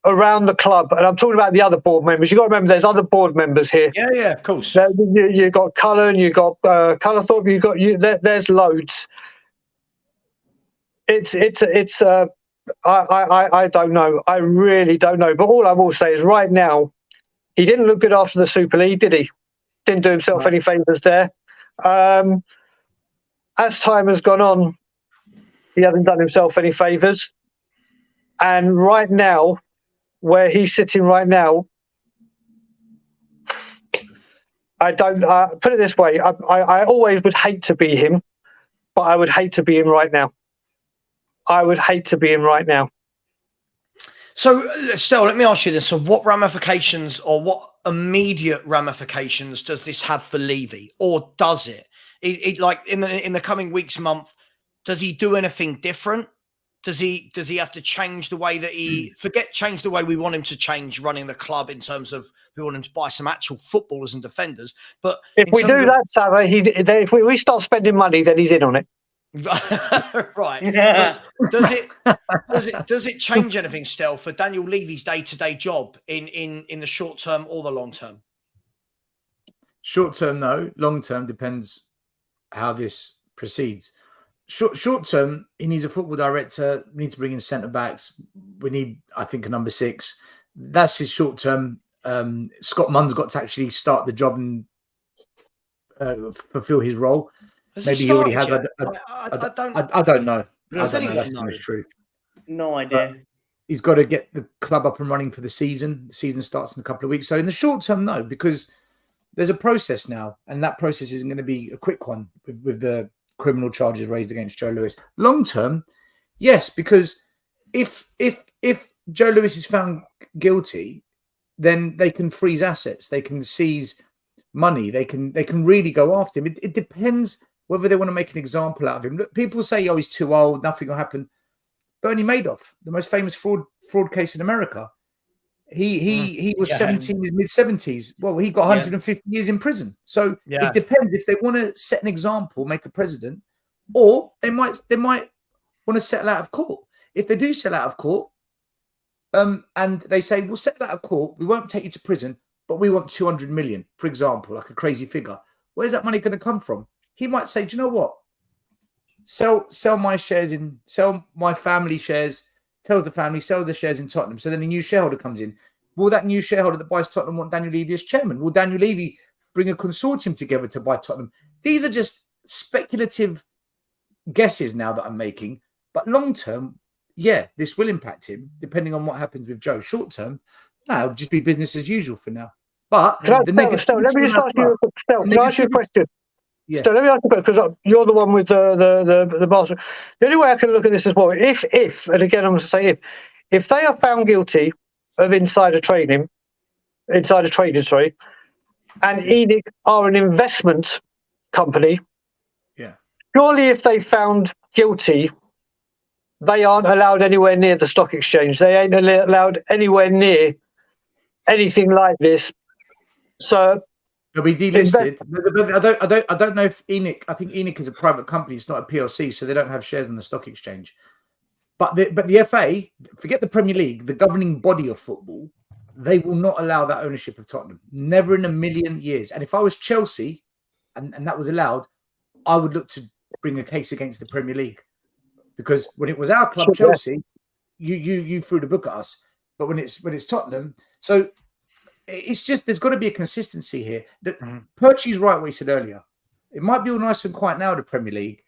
around the club, and I'm talking about the other board members. You've got to remember there's other board members here. Yeah, of course. You've got Cullen, you've got Colourthorpe, there's loads. I don't know. I really don't know. But all I will say is right now, he didn't look good after the Super League, did he? Didn't do himself any favours there. As time has gone on, he hasn't done himself any favours. And right now, where he's sitting right now, I don't put it this way. I always would hate to be him, but I would hate to be him right now. So, Stel, let me ask you this. So what ramifications or what immediate ramifications does this have for Levy? Or does it? Like in the coming weeks, month, does he do anything different? Does he have to change the way that change the way we want him to change running the club in terms of we want him to buy some actual footballers and defenders? But if we do that, Savva, if we start spending money, then he's in on it. Right. Yeah. Does it change anything, Stel, for Daniel Levy's day-to-day job in the short term or the long term? Short term, no. Long term depends how this proceeds. Short term, he needs a football director. We need to bring in centre backs. We need, I think, a number 6. That's his short term. Scott Munn's got to actually start the job and fulfil his role. Maybe he already has. I don't know. That's the honest truth. No idea. He's got to get the club up and running for the season. The season starts in a couple of weeks. So in the short term, no, because there's a process now, and that process isn't going to be a quick one with the criminal charges raised against Joe Lewis. Long term, yes, because if Joe Lewis is found guilty, then they can freeze assets, they can seize money, they can really go after him. It depends whether they want to make an example out of him. Look, people say, "Oh, he's too old, nothing will happen." Bernie Madoff, the most famous fraud case in America, he was 17 in his mid-70s. Well, he got 150 years in prison. So it depends if they want to set an example, make a precedent, or they might want to settle out of court. If they do settle out of court, and they say, "We'll settle out of court, we won't take you to prison, but we want 200 million," for example, like a crazy figure. Where's that money going to come from? He might say, "Do you know what? Sell my shares sell my family shares." Tells the family, sell the shares in Tottenham. So then a new shareholder comes in. Will that new shareholder that buys Tottenham want Daniel Levy as chairman? Will Daniel Levy bring a consortium together to buy Tottenham? These are just speculative guesses now that I'm making. But long term, yeah, this will impact him depending on what happens with Joe. Short term, no, it'll just be business as usual for now. But let me just ask you a question. Yeah. So let me ask you, because you're the one with the master. The only way I can look at this is, well, if and again I'm going to say if they are found guilty of insider trading, and Enoch are an investment company, surely if they found guilty, they aren't allowed anywhere near the stock exchange. They ain't allowed anywhere near anything like this. So. They'll be delisted. I don't know if Enoch. I think Enoch is a private company. It's not a PLC, so they don't have shares on the stock exchange. But the FA, forget the Premier League, the governing body of football, they will not allow that ownership of Tottenham. Never in a million years. And if I was Chelsea, and that was allowed, I would look to bring a case against the Premier League, because when it was our club, Chelsea, you threw the book at us. But when it's Tottenham, so. It's just there's got to be a consistency here. Perchie's right what he said earlier. It might be all nice and quiet now, the Premier League,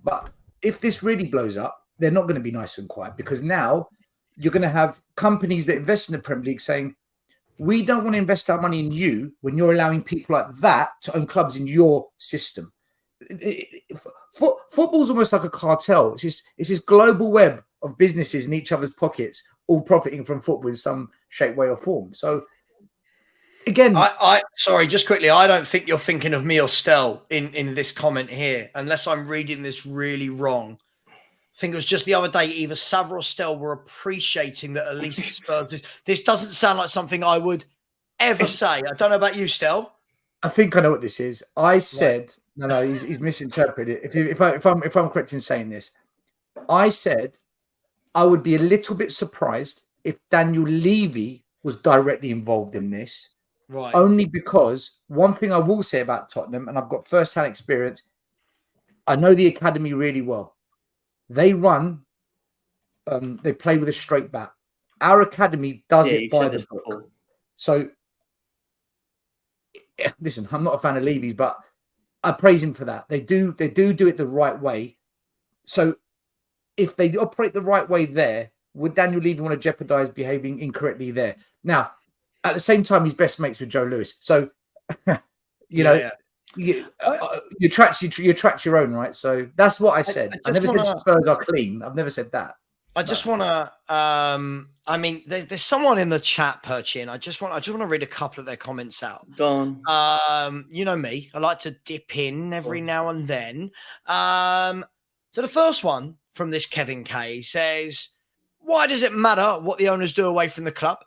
but if this really blows up, they're not going to be nice and quiet, because now you're going to have companies that invest in the Premier League saying, "We don't want to invest our money in you when you're allowing people like that to own clubs in your system." Football's almost like a cartel. It's this global web of businesses in each other's pockets, all profiting from football in some shape, way, or form. So. Again, sorry, just quickly, I don't think you're thinking of me or Stel in this comment here, unless I'm reading this really wrong. I think it was just the other day, either Savva or Stel were appreciating that at least Spurs. This doesn't sound like something I would ever say. I don't know about you, Stel. I think I know what this is. I said no. He's misinterpreted. If I'm correct in saying this, I said I would be a little bit surprised if Daniel Levy was directly involved in this. Right. Only because one thing I will say about Tottenham, and I've got first-hand experience, I know the academy really well. They play with a straight bat. Our academy does it by the book. Before. So, listen, I'm not a fan of Levy's, but I praise him for that. They do it the right way. So, if they operate the right way there, would Daniel Levy want to jeopardize behaving incorrectly there? Now, at the same time, he's best mates with Joe Lewis. So, you attract your own, right? So that's what I said. I never said Spurs are clean. I've never said that. I just want to. I mean, there's someone in the chat, Perchy, and I just want to read a couple of their comments out. Go on. You know me. I like to dip in every now and then. So the first one from this Kevin K says, "Why does it matter what the owners do away from the club?"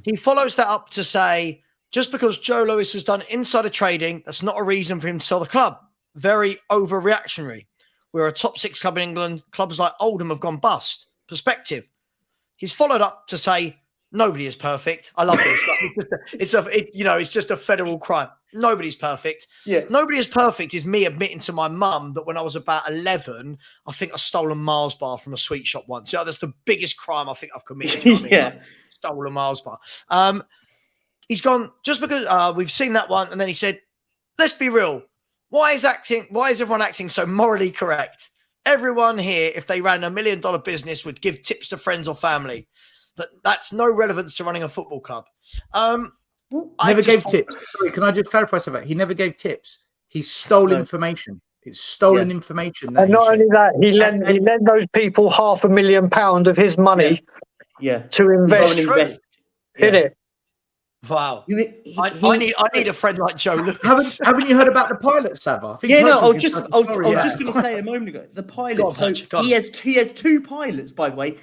He follows that up to say, just because Joe Lewis has done insider trading, that's not a reason for him to sell the club. Very overreactionary. We're a top 6 club in England. Clubs like Oldham have gone bust. Perspective. He's followed up to say, nobody is perfect. I love this. It's just a federal crime. Nobody's perfect. Yeah. Nobody is perfect is me admitting to my mum that when I was about 11, I think I stole a Mars bar from a sweet shop once. That's the biggest crime I think I've committed. Yeah. Stole a Mars bar. He's gone, just because we've seen that one. And then he said, let's be real. Why is everyone acting so morally correct? Everyone here, if they ran $1 million business, would give tips to friends or family. That's no relevance to running a football club. Never gave tips. Sorry, can I just clarify something? He never gave tips. He stole information. It's stolen information. And not only that, he lent those people £500,000 of his money to invest in it. Wow. I need a friend like Joe Lewis. Haven't you heard about the pilot, Savva? I was just going to say a moment ago. The pilot. He has 2 pilots, by the way.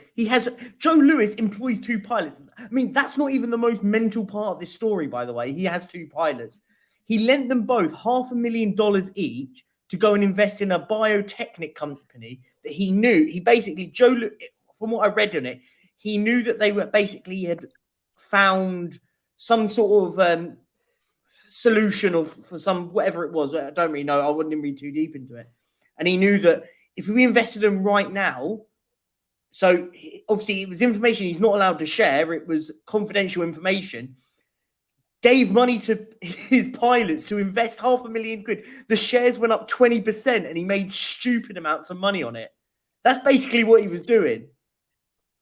Joe Lewis employs 2 pilots. I mean, that's not even the most mental part of this story, by the way. He has 2 pilots. He lent them both $500,000 each to go and invest in a biotechnic company that he knew. From what I read on it, he knew that they were had found some sort of solution for some, whatever it was. I don't really know. I wouldn't read too deep into it. And he knew that if we invested in right now, so obviously it was information he's not allowed to share. It was confidential information. Gave money to his pilots to invest £500,000. The shares went up 20% and he made stupid amounts of money on it. That's basically what he was doing.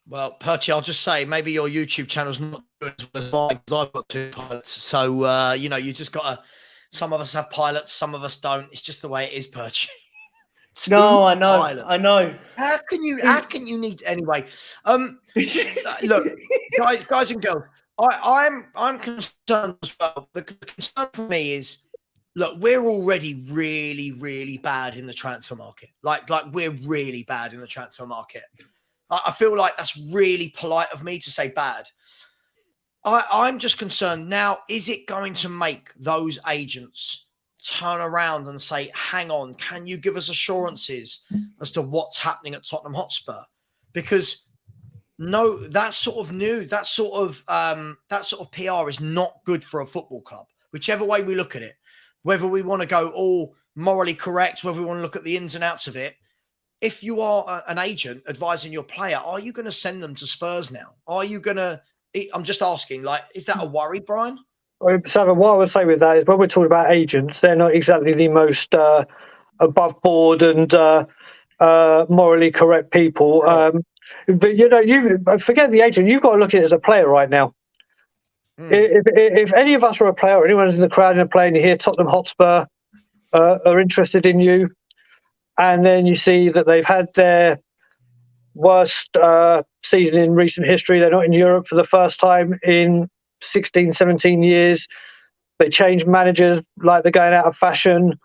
Well, Perchy, I'll just say maybe your YouTube channel's not doing as well as mine because I've got 2 pilots. So, you just got to, some of us have pilots, some of us don't. It's just the way it is, Perchy. No, I know. Pilots. I know. How can you need, anyway, look, guys and girls, I'm concerned as well. The concern for me is, look, we're already really, really bad in the transfer market. Like we're really bad in the transfer market. I feel like that's really polite of me to say bad. I'm just concerned now, is it going to make those agents turn around and say, hang on, can you give us assurances as to what's happening at Tottenham Hotspur? Because that sort of PR is not good for a football club, whichever way we look at it, whether we want to go all morally correct, whether we want to look at the ins and outs of it. If you are an agent advising your player, are you going to send them to Spurs now? Are you going to, I'm just asking, is that a worry, Brian? Savva, what I would say with that is when we're talking about agents, they're not exactly the most above board and morally correct people. But, you forget the agent. You've got to look at it as a player right now. If any of us are a player or anyone's in the crowd and are playing, you hear Tottenham Hotspur are interested in you, and then you see that they've had their worst season in recent history. They're not in Europe for the first time in 16, 17 years. They change managers like they're going out of fashion.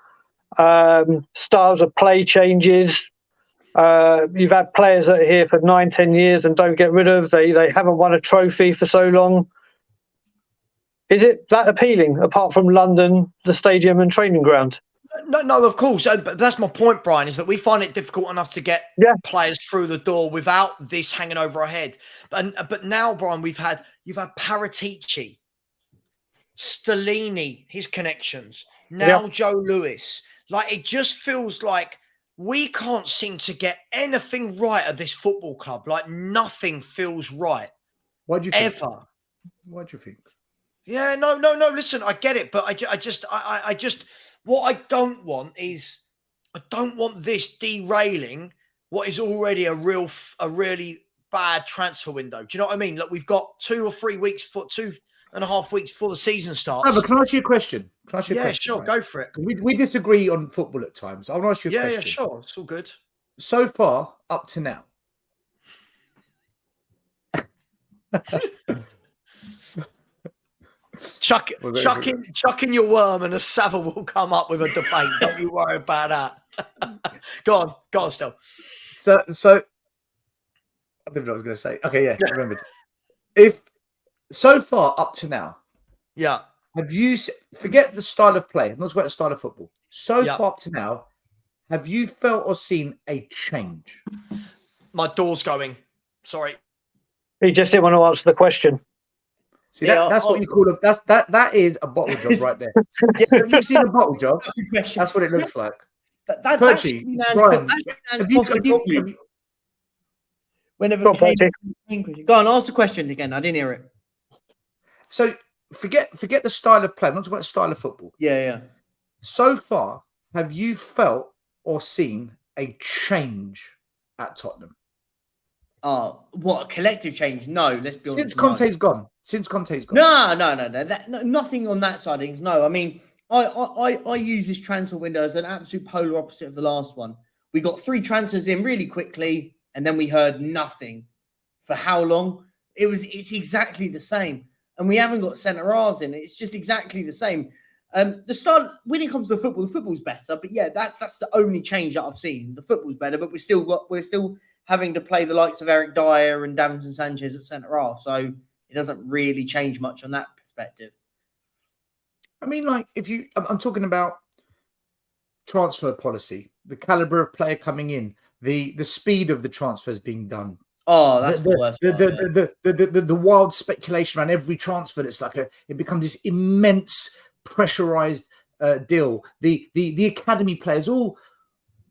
Styles of play changes. You've had players that are here for 9, 10 years and don't get rid of. They haven't won a trophy for so long. Is it that appealing, apart from London, the stadium and training ground? No, of course. But that's my point, Brian, is that we find it difficult enough to get players through the door without this hanging over our head. But now, Brian, you've had Paratici, Stellini, his connections, now Joe Lewis. Like, it just feels like we can't seem to get anything right at this football club. Like, nothing feels right. Why do you think? Ever. Why do you think? Yeah, no. Listen, I get it, but I just, what I don't want is, I don't want this derailing what is already a really bad transfer window. Do you know what I mean? Like, we've got 2 or 3 weeks, 2.5 weeks before the season starts. No, but can I ask you a question? Yeah, sure, right? go for it. We disagree on football at times. I want to ask you a question. Yeah, sure. It's all good. So far, up to now. Chuck in your worm and a Savva will come up with a debate. Don't you worry about that. Go on, Stel. So I didn't know what I was going to say. Okay, yeah, I remembered. If so far up to now, have you forget the style of play? I'm not talking about the style of football. So far up to now, have you felt or seen a change? My door's going. Sorry. He just didn't want to answer the question. See, that's what you call that is a bottle job right there. Have you seen a bottle job? That's what it looks like. Perchy, Brian, whenever go on, ask the question again. I didn't hear it. So forget the style of play. I'm not talking about the style of football. Yeah. So far, have you felt or seen a change at Tottenham? What, a collective change? No, let's be honest. Since Conte's gone. No. Nothing on that side of things. No, I mean, I use this transfer window as an absolute polar opposite of the last one. We got 3 transfers in really quickly, and then we heard nothing. For how long? It's exactly the same. And we haven't got centre halves in. It's just exactly the same. The start when it comes to football, the football's better. But yeah, that's the only change that I've seen. The football's better, but we're still having to play the likes of Eric Dyer and Davinson Sanchez at centre half. So it doesn't really change much on that perspective. I mean, like, I'm talking about transfer policy, the caliber of player coming in, the speed of the transfers being done. Oh, that's the worst. The wild speculation around every transfer. It's like it becomes this immense pressurized deal. The academy players all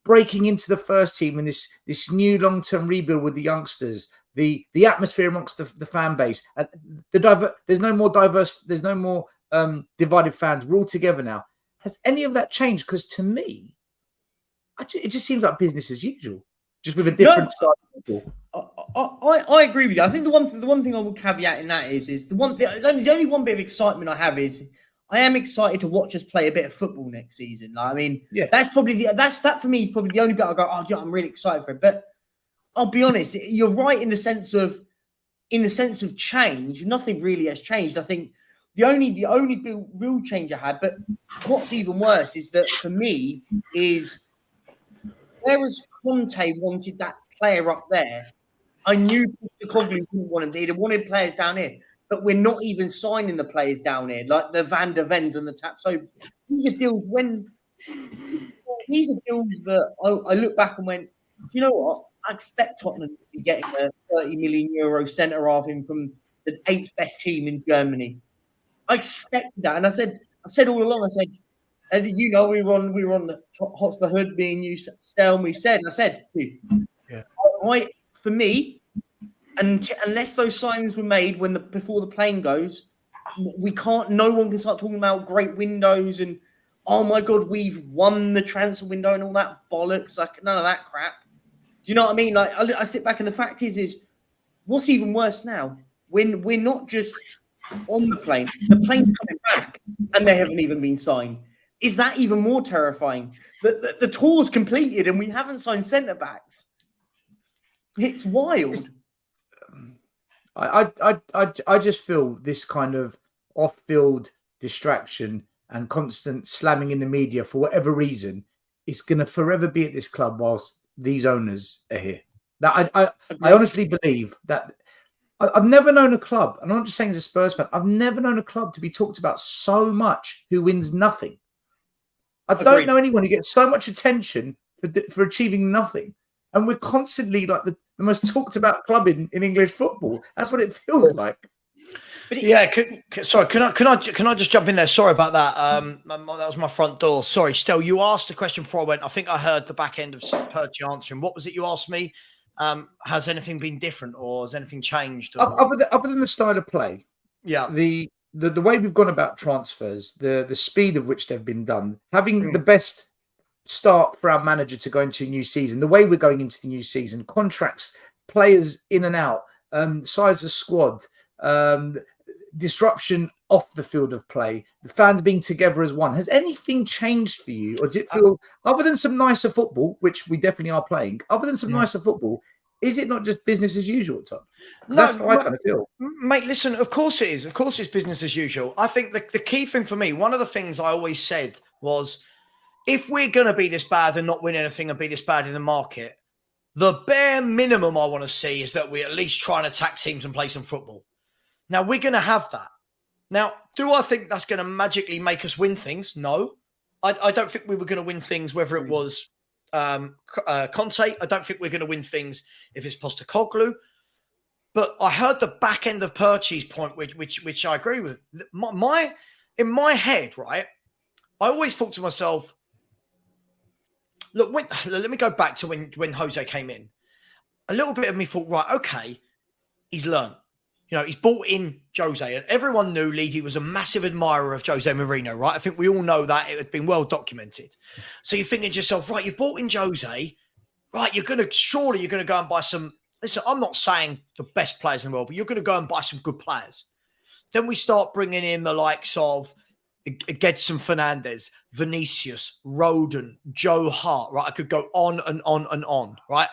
breaking into the first team in this new long-term rebuild with the youngsters. The atmosphere amongst the fan base. There's no more diverse. There's no more divided fans. We're all together now. Has any of that changed? Because to me, it just seems like business as usual, just with a different side of football. I agree with you. I think the one thing I will caveat in that is the only one bit of excitement I have is I am excited to watch us play a bit of football next season. Like, I mean, that's probably that for me is probably the only bit I go, oh yeah, I'm really excited for it. But I'll be honest, you're right in the sense of change. Nothing really has changed. I think the only real change I had, but what's even worse is that for me is whereas Conte wanted that player up there, I knew Postecoglou didn't want him. They'd have wanted players down here, but we're not even signing the players down here, like the Van der Vens and the Tap. So these are deals that I look back and went, you know what? I expect Tottenham to be getting a 30 million euro centre half in from the 8th best team in Germany. I expected that, and I said all along, and we were on the Hotspur hood, being you, Stel, and I said, for me, and unless those signings were made before the plane goes, no one can start talking about great windows and, oh my God, we've won the transfer window and all that bollocks, like none of that crap. Do you know what I mean? Like, I sit back and the fact is what's even worse now, when we're not just on the plane's coming back and they haven't even been signed. Is that even more terrifying? The tour's completed and we haven't signed centre-backs. It's wild. I just feel this kind of off-field distraction and constant slamming in the media for whatever reason is going to forever be at this club whilst these owners are here. That I honestly believe that I've never known a club, and I'm not just saying as a Spurs fan, I've never known a club to be talked about so much who wins nothing. I don't know anyone who gets so much attention for achieving nothing. And we're constantly like the most talked about club in English football. That's what it feels like. But Sorry, can I just jump in there? Sorry about that. That was my front door. Sorry, Stel, you asked a question before I went. I think I heard the back end of Percy answering. What was it you asked me? Has anything been different, or has anything changed? Other than the style of play, yeah, the way we've gone about transfers, the speed of which they've been done, having the best start for our manager to go into a new season, the way we're going into the new season, contracts, players in and out, size of squad, disruption off the field of play, the fans being together as one. Has anything changed for you? Or does it feel, other than some nicer football, which we definitely are playing, other than some nicer football, is it not just business as usual, Tom? That's how I kind of feel. Mate, listen, of course it is. Of course it's business as usual. I think the key thing for me, one of the things I always said was, if we're going to be this bad and not win anything and be this bad in the market, the bare minimum I want to see is that we at least try and attack teams and play some football. Now, we're going to have that. Now, do I think that's going to magically make us win things? No. I don't think we were going to win things whether it was Conte. I don't think we're going to win things if it's Postecoglou. But I heard the back end of Percy's point, which I agree with. In my head, right, I always thought to myself, look, let me go back to when Jose came in. A little bit of me thought, right, okay, he's learned. You know, he's brought in Jose, and everyone knew Levy was a massive admirer of Jose Mourinho, right? I think we all know that. It had been well documented. So you're thinking to yourself, right, you've brought in Jose, right, surely you're going to go and buy some, listen, I'm not saying the best players in the world, but you're going to go and buy some good players. Then we start bringing in the likes of Gedson Fernandez, Vinicius, Rodon, Joe Hart, right? I could go on and on and on, right?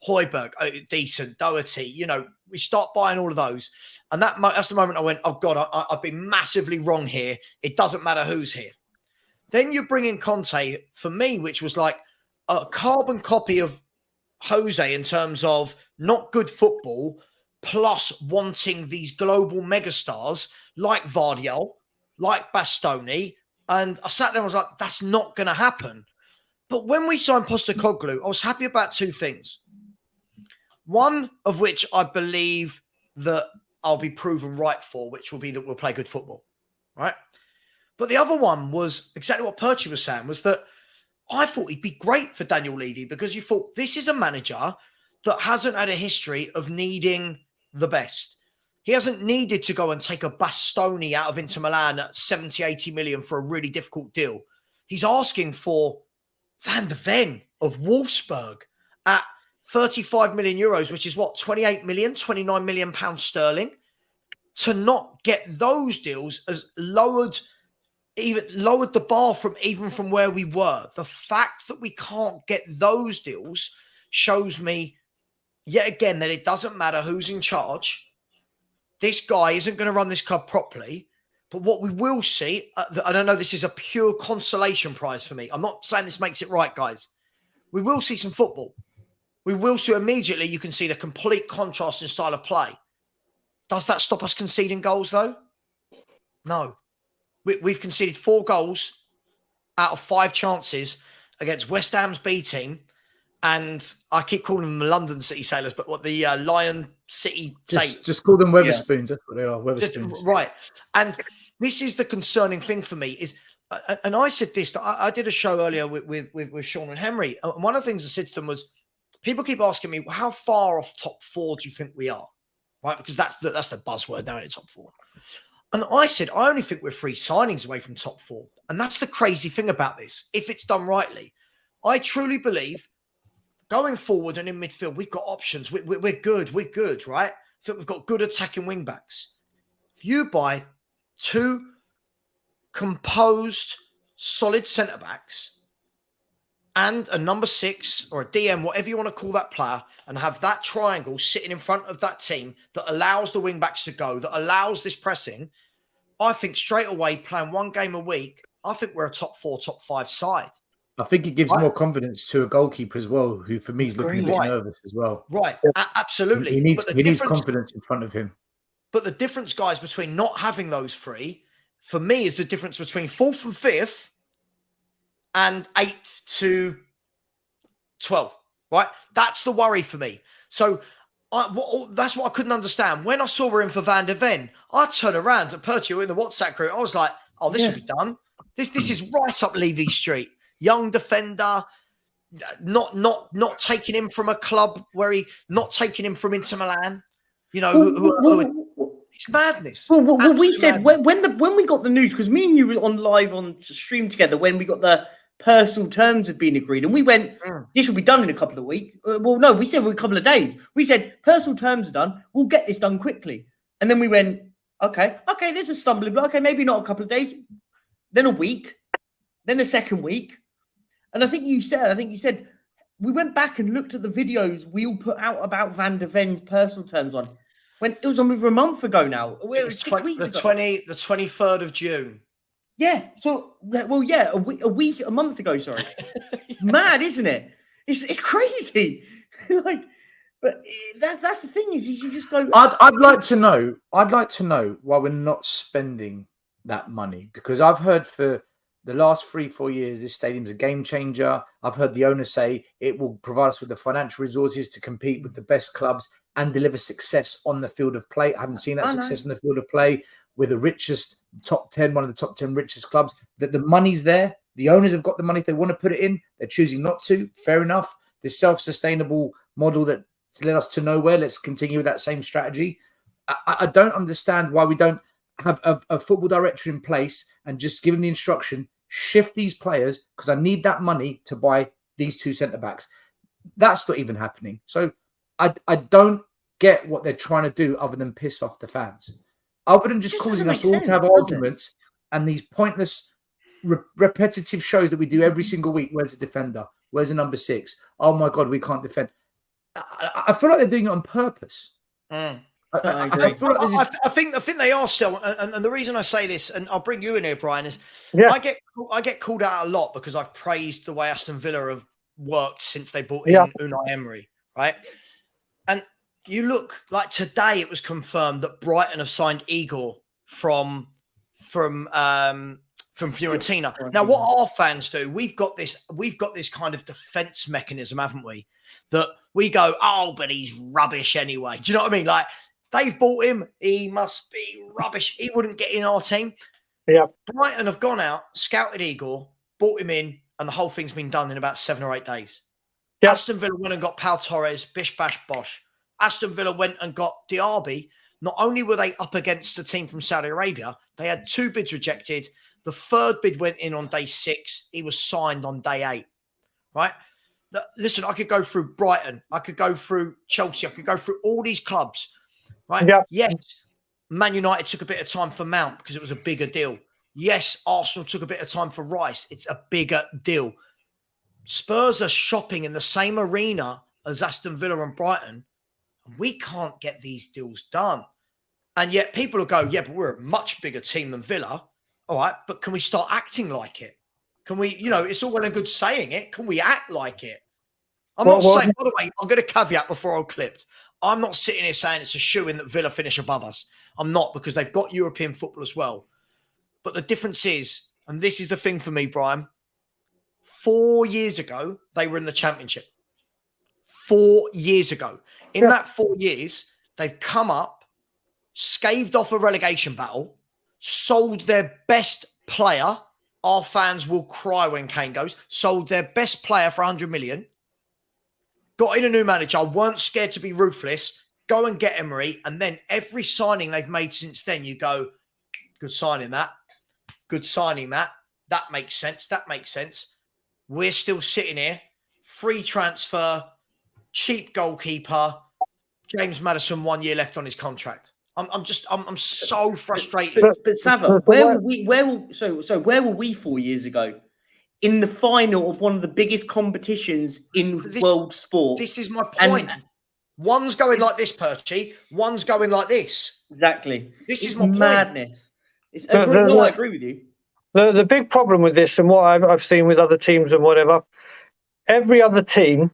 Højbjerg, decent, Doherty, you know, we start buying all of those. And that's the moment I went, oh God, I've been massively wrong here. It doesn't matter who's here. Then you bring in Conte, for me, which was like a carbon copy of Jose in terms of not good football, plus wanting these global megastars like Vardiol, like Bastoni. And I sat there and was like, that's not going to happen. But when we signed Postecoglou, I was happy about two things. One of which I believe that I'll be proven right for, which will be that we'll play good football, right? But the other one was exactly what Percy was saying, was that I thought he'd be great for Daniel Levy, because you thought this is a manager that hasn't had a history of needing the best. He hasn't needed to go and take a Bastoni out of Inter Milan at 70, 80 million for a really difficult deal. He's asking for Van de Ven of Wolfsburg at 35 million euros, which is what, 28 million, 29 million pounds sterling. To not get those deals has lowered the bar from where we were. The fact that we can't get those deals shows me yet again that it doesn't matter who's in charge. This guy isn't going to run this club properly. But what we will see, I don't know, this is a pure consolation prize for me. I'm not saying this makes it right, guys. We will see some football. We will see immediately, you can see the complete contrast in style of play. Does that stop us conceding goals, though? No. We've conceded 4 goals out of 5 chances against West Ham's B team. And I keep calling them the London City Sailors, but what the Lion City Sailors. Just call them Weatherspoons. That's what they are, Weatherspoons. Right. And this is the concerning thing for me is, and I said this, I did a show earlier with Sean and Henry. And one of the things I said to them was, people keep asking me, well, how far off top 4 do you think we are? Right? Because that's the buzzword now in top 4. And I said, I only think we're 3 signings away from top 4. And that's the crazy thing about this. If it's done rightly, I truly believe going forward and in midfield, we've got options. We're good. We're good, right? I think we've got good attacking wing backs. If you buy 2 composed, solid centre backs and a number 6 or a DM, whatever you want to call that player, and have that triangle sitting in front of that team that allows the wing backs to go, that allows this pressing, I think straight away playing 1 game a week, I think we're a top 4, top 5 side. I think it gives more confidence to a goalkeeper as well, who for me is looking a bit nervous as well. Right, absolutely. He needs confidence in front of him. But the difference, guys, between not having those 3, for me, is the difference between 4th and 5th and 8th to 12th, right? That's the worry for me. So that's what I couldn't understand. When I saw we're in for Van der Ven, I turned around to Pertio in the WhatsApp group. I was like, oh, this will be done. This is right up Levy Street. Young defender, not taking him from a club not taking him from Inter Milan. You know, it's madness. Well, we said madness. when we got the news, because me and you were on live on stream together when we got the personal terms have been agreed, and we went, this will be done in a couple of weeks. Well, no, we said a couple of days. We said personal terms are done. We'll get this done quickly. And then we went, okay, there's a stumbling block. Okay, maybe not a couple of days. Then a week. Then the second week. And I think you said, we went back and looked at the videos we all put out about Van der Ven's personal terms on. When it was over a month ago now. It was 6 weeks ago. The 23rd of June. Yeah. So, well, yeah, a month ago, sorry. Mad, isn't it? It's crazy. Like, but that's the thing is you just go. I'd like to know why we're not spending that money, because I've heard for the last 3-4 years this stadium's a game changer. I've heard the owner say it will provide us with the financial resources to compete with the best clubs and deliver success on the field of play. I haven't seen that success on the field of play. We're the richest top 10, one of the top 10 richest clubs. That the money's there. The owners have got the money if they want to put it in. They're choosing not to. Fair enough. This self-sustainable model that's led us to nowhere. Let's continue with that same strategy. I don't understand why we don't have a football director in place and just give him the instruction, shift these players because I need that money to buy these 2 centre-backs. That's not even happening. So I don't get what they're trying to do other than piss off the fans. Other than just causing us all to have arguments and these pointless, repetitive shows that we do every single week. Where's the defender? Where's the number 6? Oh my God, we can't defend. I feel like they're doing it on purpose. I think they are still, and the reason I say this, and I'll bring you in here, Brian, is I get called out a lot because I've praised the way Aston Villa have worked since they brought in Unai Emery, right? And you look like today it was confirmed that Brighton have signed Igor from Fiorentina. Now, what our fans do, we've got this kind of defense mechanism, haven't we? That we go, oh, but he's rubbish anyway. Do you know what I mean? Like, they've bought him. He must be rubbish. He wouldn't get in our team. Yeah. Brighton have gone out, scouted Igor, bought him in, and the whole thing's been done in about 7 or 8 days. Yeah. Aston Villa went and got Pau Torres, bish, bash, bosh. Aston Villa went and got Diaby. Not only were they up against a team from Saudi Arabia, they had 2 bids rejected. The 3rd bid went in on day 6. He was signed on day 8, right? Listen, I could go through Brighton. I could go through Chelsea. I could go through all these clubs, right? Yeah. Yes, Man United took a bit of time for Mount because it was a bigger deal. Yes, Arsenal took a bit of time for Rice. It's a bigger deal. Spurs are shopping in the same arena as Aston Villa and Brighton. We can't get these deals done. And yet people will go, yeah, but we're a much bigger team than Villa. All right, but can we start acting like it? Can we, it's all well and good saying it. Can we act like it? I'm not saying, by the way, I'm going to caveat before I'm clipped. I'm not sitting here saying it's a shoo-in that Villa finish above us. I'm not, because they've got European football as well. But the difference is, and this is the thing for me, Brian, 4 years ago, they were in the Championship. 4 years ago. In that 4 years, they've come up, scathed off a relegation battle, sold their best player. Our fans will cry when Kane goes. Sold their best player for 100 million. Got in a new manager. Weren't scared to be ruthless. Go and get Emery. And then every signing they've made since then, you go, good signing that. Good signing that. That makes sense. That makes sense. We're still sitting here. Free transfer. Cheap goalkeeper. James Maddison, 1 year left on his contract. I'm so frustrated. But Savva, where were we 4 years ago? In the final of one of the biggest competitions in world sport. This is my point. And one's going like this, Perchy. One's going like this. Exactly. This is my madness. Point. I agree with you. The big problem with this, and what I've seen with other teams and whatever, every other team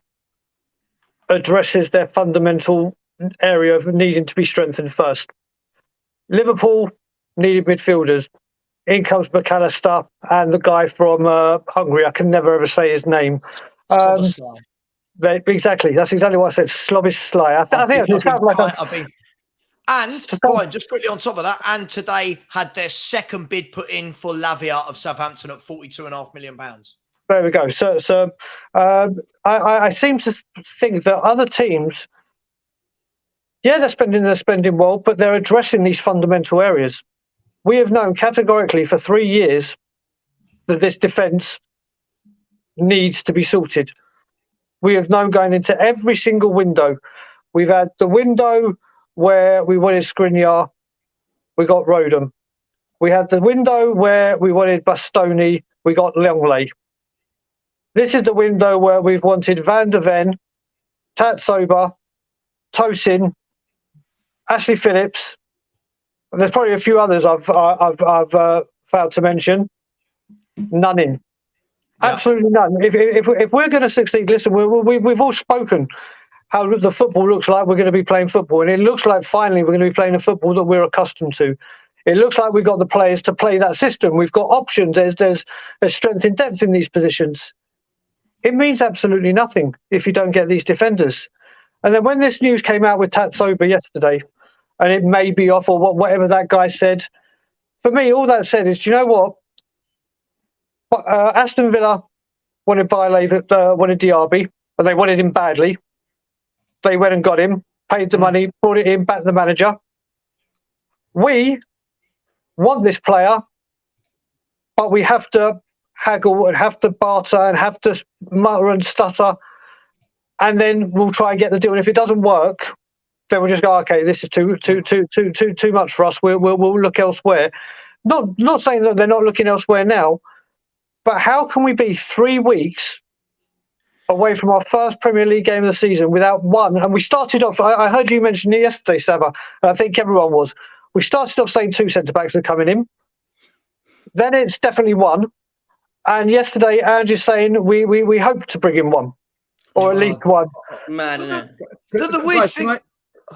addresses their fundamental area of needing to be strengthened first. Liverpool needed midfielders. in comes McAllister and the guy from Hungary. I can never ever say his name. Szoboszlai. Exactly. That's exactly what I said. Szoboszlai. I think it sounds like And Brian, just quickly on top of that, and today had their second bid put in for Lavia of Southampton at £42.5 million. There we go. So I seem to think that other teams, yeah, they're spending well, but they're addressing these fundamental areas. We have known categorically for 3 years that this defence needs to be sorted. We have known going into every single window. We've had the window where we wanted Skriniar, we got Rodham. We had the window where we wanted Bastoni, we got Longley. This is the window where we've wanted Van der Ven, Tatsoba, Tosin, Ashley Phillips. And there's probably a few others I've failed to mention. None in. Yeah. Absolutely none. If we're going to succeed, listen, we've all spoken how the football looks like. We're going to be playing football, and it looks like finally we're going to be playing a football that we're accustomed to. It looks like we've got the players to play that system. We've got options. There's strength in depth in these positions. It means absolutely nothing if you don't get these defenders. And then when this news came out with Tatsoba yesterday, and it may be off or whatever that guy said, for me, all that said is, do you know what? Aston Villa wanted Diaby, and they wanted him badly. They went and got him, paid the money, brought it in, backed the manager. We want this player, but we have to haggle and have to barter and have to mutter and stutter, and then we'll try and get the deal. And if it doesn't work, then we'll just go, okay, this is too much for us. We'll look elsewhere. Not saying that they're not looking elsewhere now, but how can we be 3 weeks away from our first Premier League game of the season without one? And we started off, I heard you mention it yesterday, Savva, and I think everyone was. We started off saying 2 centre-backs are coming in. Then it's definitely one. And yesterday, Andrew's saying we hope to bring in one, or at least one. Man, isn't it? The weird thing...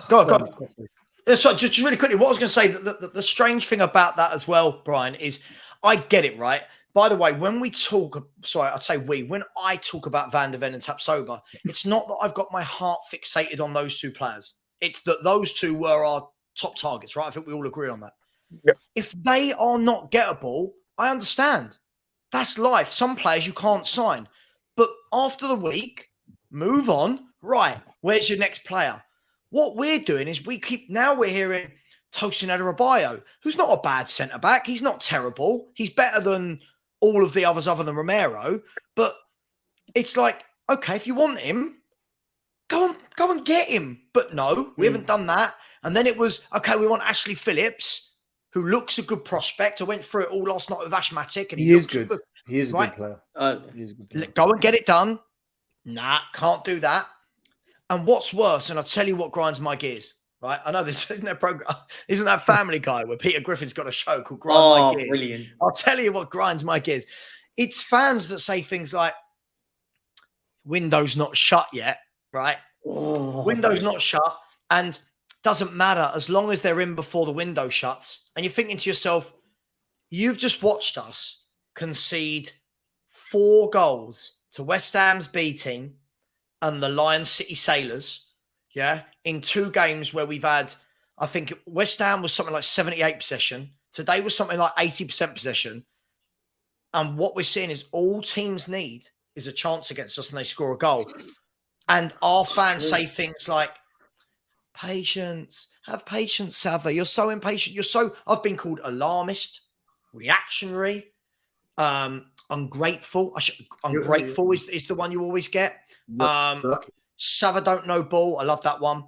Go on. So just really quickly, what I was going to say, the strange thing about that as well, Brian, is I get it, right? By the way, when we talk, when I talk about Van der Ven and Tapsoba, it's not that I've got my heart fixated on those two players. It's that those two were our top targets, right? I think we all agree on that. Yep. If they are not gettable, I understand. That's life. Some players you can't sign. But after the week, move on. Right, where's your next player? What we're doing is we're hearing Tosin Adarabioyo, who's not a bad centre-back. He's not terrible. He's better than all of the others other than Romero. But it's like, okay, if you want him, go and get him. But no, we haven't done that. And then it was, okay, we want Ashley Phillips, who looks a good prospect. I went through it all last night with Ashmatic, and he is good. He is a good player. He is a good player. Go and get it done. Nah, can't do that. And what's worse, and I'll tell you what grinds my gears, right? I know this isn't that program, isn't that Family Guy where Peter Griffin's got a show called Grind My Gears? Brilliant. I'll tell you what grinds my gears. It's fans that say things like, window's not shut yet, right? Window's not shut, and doesn't matter as long as they're in before the window shuts. And you're thinking to yourself, you've just watched us concede 4 goals to West Ham's B team and the Lions City Sailors, in 2 games where we've had, I think West Ham was something like 78 possession. Today was something like 80% possession. And what we're seeing is all teams need is a chance against us and they score a goal. And our fans say things like, patience, have patience, Savva. You're so impatient. I've been called alarmist, reactionary, ungrateful. Ungrateful is the one you always get. Savva don't know ball. I love that one.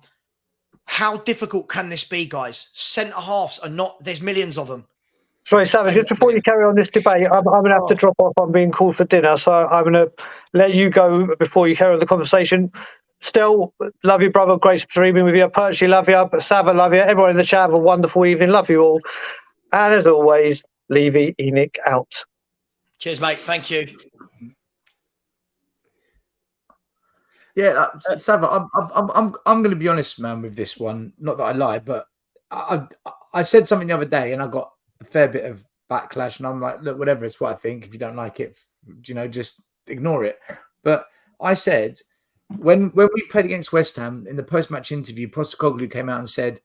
How difficult can this be, guys? Centre halves are not, there's millions of them. Sorry, Savva, just before you carry on this debate, I'm going to have to drop off. I'm being called for dinner, so I'm going to let you go before you carry on the conversation. Still, love you, brother. Great streaming with you. Perchy, love you. Savva, love you. Everyone in the chat, have a wonderful evening. Love you all. And as always, Levy, Enoch out. Cheers, mate. Thank you. Yeah, Savva, I'm going to be honest, man, with this one. Not that I lie, but I said something the other day, and I got a fair bit of backlash, and I'm like, look, whatever, it's what I think. If you don't like it, just ignore it. But I said, when we played against West Ham in the post-match interview, Postecoglou came out and said,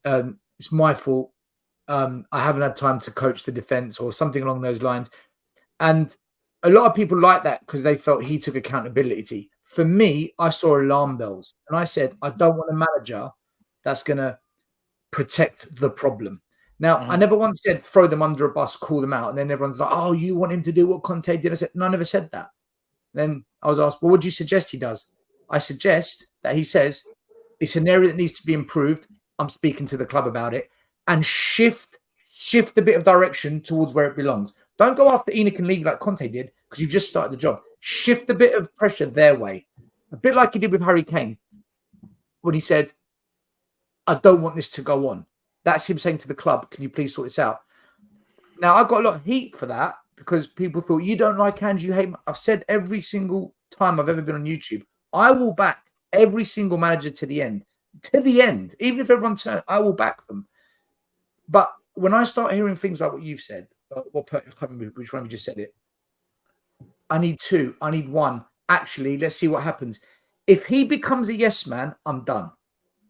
it's my fault. I haven't had time to coach the defense or something along those lines. And a lot of people like that because they felt he took accountability. For me, I saw alarm bells. And I said, I don't want a manager that's going to protect the problem. Now, I never once said throw them under a bus, call them out. And then everyone's like, oh, you want him to do what Conte did? I said, no, I never said that. Then I was asked, well, what do you suggest he does? I suggest that he says, it's an area that needs to be improved. I'm speaking to the club about it. And shift a bit of direction towards where it belongs. Don't go after Enoch and Levy like Conte did because you've just started the job. Shift a bit of pressure their way. A bit like he did with Harry Kane when he said, I don't want this to go on. That's him saying to the club, can you please sort this out? Now, I got a lot of heat for that because people thought, you don't like Ange, you hate him. I've said every single time I've ever been on YouTube, I will back every single manager to the end. To the end. Even if everyone turns, I will back them. But when I start hearing things like what you've said, I can't remember which one you just said it. I need two. I need one. Actually, let's see what happens. If he becomes a yes man, I'm done.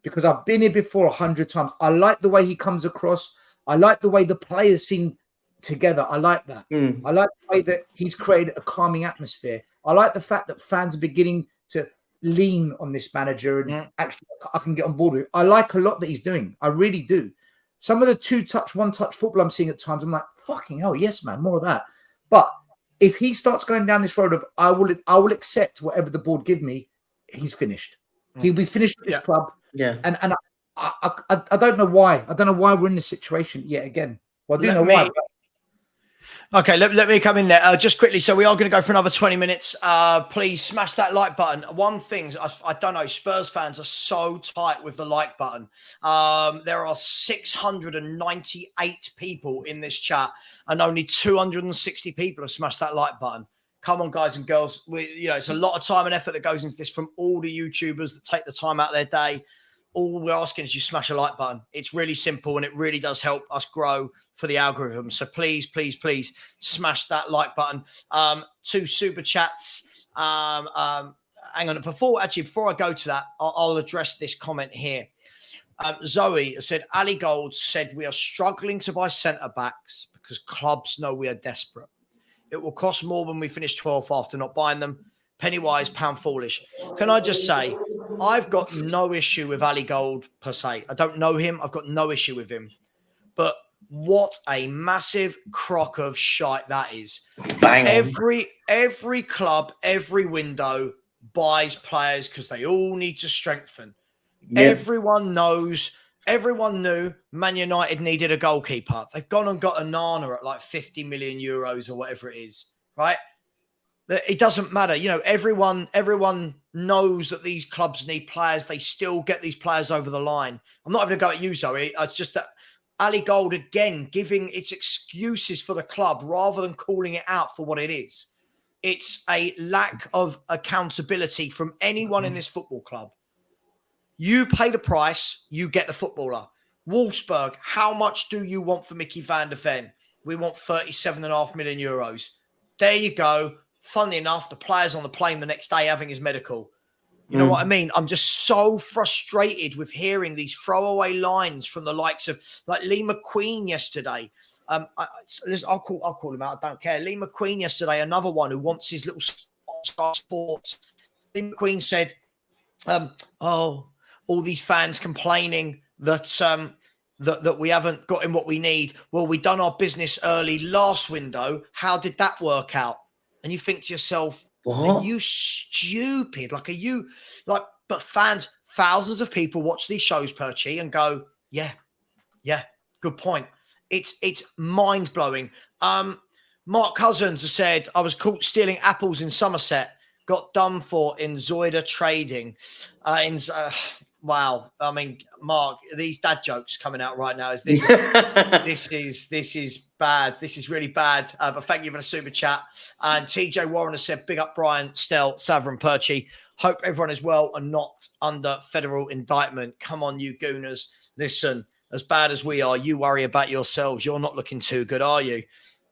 Because I've been here before 100 times. I like the way he comes across. I like the way the players seem together. I like that. I like the way that he's created a calming atmosphere. I like the fact that fans are beginning to lean on this manager and actually I can get on board with it. I like a lot that he's doing. I really do. Some of the two-touch, one-touch football I'm seeing at times, I'm like, fucking hell, yes, man, more of that. But if he starts going down this road of I will accept whatever the board give me, he's finished. He'll be finished with this club. Yeah. And I don't know why. I don't know why we're in this situation yet again. Well, I do know why. Okay, let me come in there just quickly. So we are going to go for another 20 minutes. Please smash that like button. One thing, I don't know, Spurs fans are so tight with the like button. There are 698 people in this chat and only 260 people have smashed that like button. Come on, guys and girls. It's a lot of time and effort that goes into this from all the YouTubers that take the time out of their day. All we're asking is you smash a like button. It's really simple and it really does help us grow for the algorithm. So please, please, please smash that like button. 2 super chats. Hang on. Before I go to that, I'll address this comment here. Zoe said, Ali Gold said, we are struggling to buy centre-backs because clubs know we are desperate. It will cost more when we finish 12th after not buying them. Penny wise, pound foolish. Can I just say, I've got no issue with Ali Gold per se. I don't know him. I've got no issue with him. But what a massive crock of shite that is. Bang Every club, every window buys players because they all need to strengthen. Yeah. Everyone knew Man United needed a goalkeeper. They've gone and got Onana at like 50 million euros or whatever it is, right? It doesn't matter. Everyone knows that these clubs need players. They still get these players over the line. I'm not having to go at you, Zoe. It's just that Ali Gold, again, giving its excuses for the club rather than calling it out for what it is. It's a lack of accountability from anyone in this football club. You pay the price, you get the footballer. Wolfsburg, how much do you want for Mickey van der Ven? We want 37.5 million euros. There you go. Funnily enough, the player's on the plane the next day having his medical. You know what I mean? I'm just so frustrated with hearing these throwaway lines from the likes of like Lee McQueen yesterday. I'll call him out. I don't care. Lee McQueen yesterday, another one who wants his little sports. Lee McQueen said, all these fans complaining that that we haven't got in what we need. Well, we done our business early last window. How did that work out? And you think to yourself, what? Are you stupid? But fans, thousands of people watch these shows, Perchy, and go, yeah, good point. It's mind blowing. Mark Cousins has said, I was caught stealing apples in Somerset, got done for in Zoida trading. Wow. I mean, Mark, these dad jokes coming out right now. This is bad. This is really bad. But thank you for the super chat. And TJ Warren has said, big up Brian, Stel, Savva and Perchy. Hope everyone is well and not under federal indictment. Come on, you gooners. Listen, as bad as we are, you worry about yourselves. You're not looking too good, are you?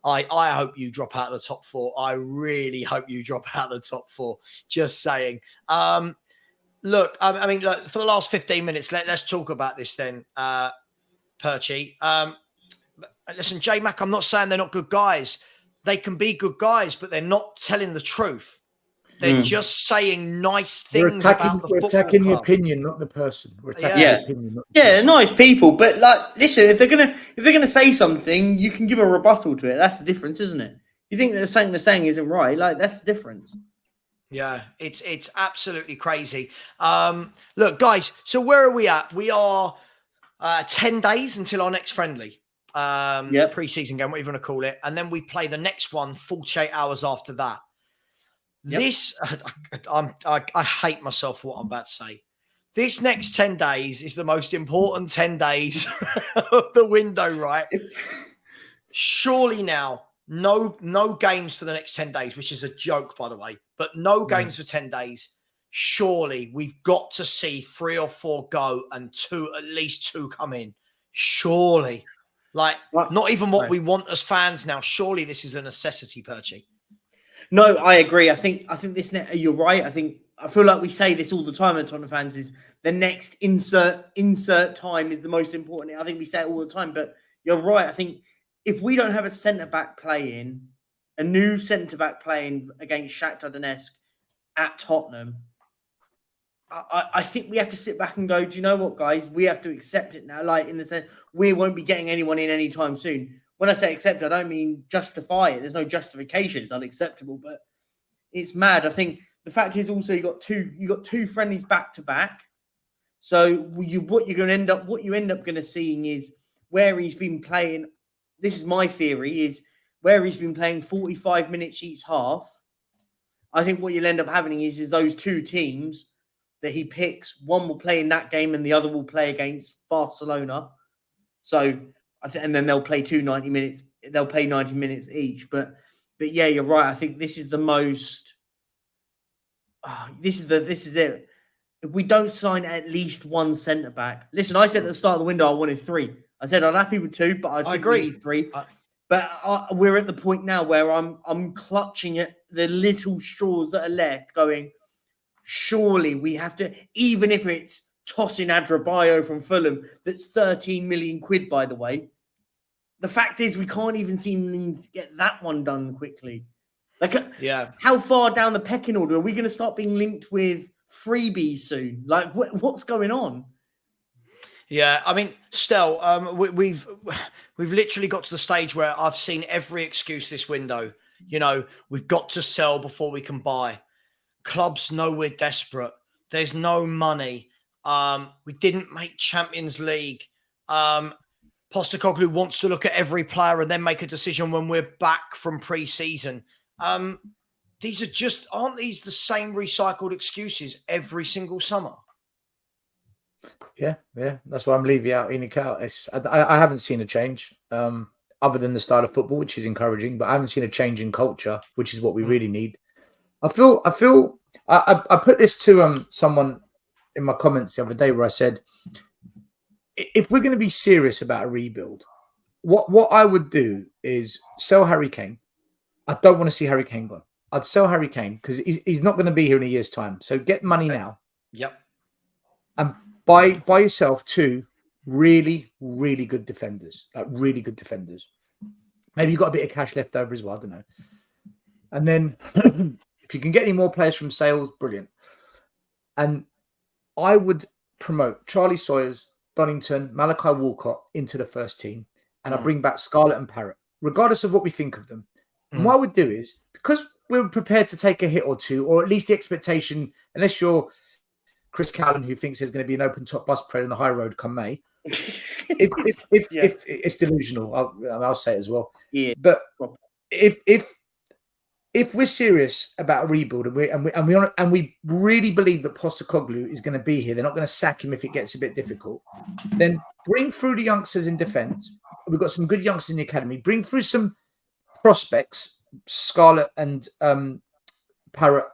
I hope you drop out of the top 4. I really hope you drop out of the top 4. Just saying. Look, I mean, look, for the last 15 minutes, let's talk about this then, Perchy. Listen, J-Mac, I'm not saying they're not good guys. They can be good guys, but they're not telling the truth. They're just saying nice things about the football club. We're attacking the opinion, not the person. We're attacking the opinion, not the person. They're nice people, but like, listen, if they're gonna say something, you can give a rebuttal to it. That's the difference, isn't it? You think that they're saying isn't right, like that's the difference. Yeah, it's absolutely crazy. Look, guys, so where are we at? We are 10 days until our next friendly. Pre-season game, whatever you want to call it, and then we play the next one 48 hours after that. This, I hate myself for what I'm about to say. This next 10 days is the most important 10 days of the window, right? Surely now, no games for the next 10 days, which is a joke, by the way, but no games for 10 days. Surely we've got to see 3 or 4 go and at least 2 come in. Surely. Like, not even what we want as fans now. Surely this is a necessity, Perchy. No, I agree. I think this. You're right. I feel like we say this all the time at Tottenham fans. Is the next insert time is the most important. I think we say it all the time. But you're right. I think if we don't have a centre back playing, a new centre back playing against Shakhtar Donetsk at Tottenham, I think we have to sit back and go, do you know what, guys? We have to accept it now. Like, in the sense, we won't be getting anyone in anytime soon. When I say accept, I don't mean justify it. There's no justification. It's unacceptable, but it's mad. I think the fact is also you got two friendlies back to back. So what you end up going to seeing is where he's been playing. This is my theory: is where he's been playing 45 minutes each half. I think what you'll end up having is those 2 teams that he picks. One will play in that game, and the other will play against Barcelona. So. And then they'll play 90 minutes. They'll play 90 minutes each. But yeah, you're right. I think this is the most. This is it. If we don't sign at least 1 centre back, listen. I said at the start of the window I wanted 3. I said I'm happy with 2, but I agree. We need 3. But we're at the point now where I'm clutching at the little straws that are left. Going, surely we have to, even if it's tossing Adrabayo from Fulham, that's 13 million quid, by the way. The fact is, we can't even seem to get that one done quickly. Like, how far down the pecking order are we going to start being linked with freebies soon? Like, what's going on? Yeah, I mean, Stel, we've literally got to the stage where I've seen every excuse this window. You know, we've got to sell before we can buy. Clubs know we're desperate. There's no money. We didn't make Champions League. Postecoglou wants to look at every player and then make a decision when we're back from pre-season. These aren't these the same recycled excuses every single summer? Yeah. That's why I'm leaving out Inikal. I haven't seen a change other than the style of football, which is encouraging, but I haven't seen a change in culture, which is what we really need. I put this to someone in my comments the other day where I said, if we're going to be serious about a rebuild, what I would do is sell Harry Kane. I don't want to see Harry Kane gone. I'd sell Harry Kane because he's not going to be here in a year's time. So get money now. Yep. And buy yourself 2 really, really good defenders. Like really good defenders. Maybe you've got a bit of cash left over as well. I don't know. And then if you can get any more players from sales, brilliant. And I would promote Charlie Sawyers, Donington, Malachi Walcott into the first team, and I bring back Scarlett and Parrott, regardless of what we think of them. And what I would do is, because we're prepared to take a hit or 2, or at least the expectation, unless you're Chris Callan, who thinks there's going to be an open top bus parade on the high road come May. if it's delusional, I'll say it as well. Yeah. But if we're serious about a rebuild and we really believe that Postecoglou is going to be here, they're not going to sack him if it gets a bit difficult, then bring through the youngsters in defence. We've got some good youngsters in the academy. Bring through some prospects, Scarlett and Parrott,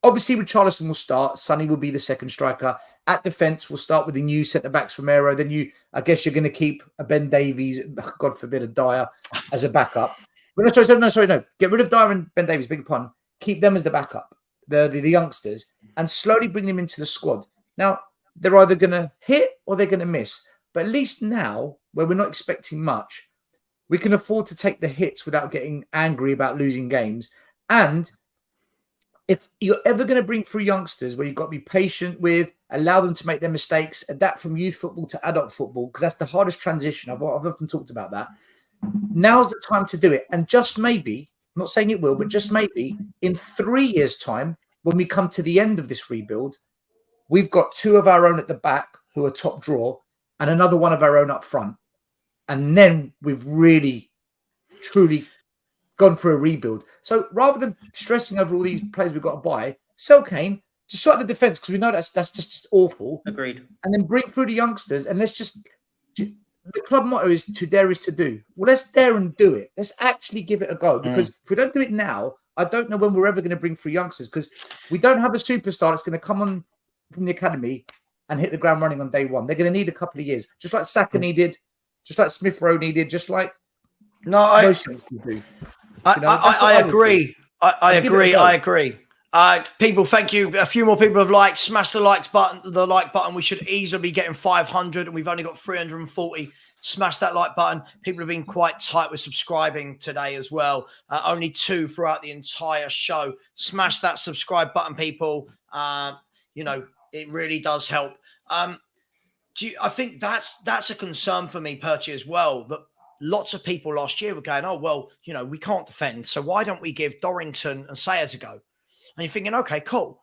Obviously, Richarlison will start. Sonny will be the second striker. At defence, we'll start with the new centre-backs Romero. Then I guess you're going to keep a Ben Davies, God forbid, a Dyer as a backup. But no. Get rid of Dyer and Ben Davies, beg your pardon. Keep them as the backup, the youngsters, and slowly bring them into the squad. Now, they're either going to hit or they're going to miss. But at least now, where we're not expecting much, we can afford to take the hits without getting angry about losing games. And if you're ever going to bring through youngsters where you've got to be patient with, allow them to make their mistakes, adapt from youth football to adult football, because that's the hardest transition. I've often talked about that. Now's the time to do it. And just maybe, I'm not saying it will, but just maybe in 3 years' time, when we come to the end of this rebuild, we've got 2 of our own at the back who are top draw and another one of our own up front. And then we've really, truly gone for a rebuild. So rather than stressing over all these players we've got to buy, sell Kane, just sort the defense because we know that's just awful. Agreed. And then bring through the youngsters and let's just. The club motto is to dare is to do. Well, let's dare and do it. Let's actually give it a go because if we don't do it now, I don't know when we're ever going to bring through youngsters because we don't have a superstar that's going to come on from the academy and hit the ground running on day one. They're going to need a couple of years, just like Saka needed, just like Smith Rowe needed, just like most youngsters do. I agree. I agree. People, thank you. A few more people have liked. Smash the like button. We should easily be getting 500, and we've only got 340. Smash that like button. People have been quite tight with subscribing today as well. Only 2 throughout the entire show. Smash that subscribe button, people. It really does help. I think that's a concern for me, Perchy, as well. That lots of people last year were going, oh, well, we can't defend. So why don't we give Dorrington and Sayers a go? And you're thinking, okay, cool.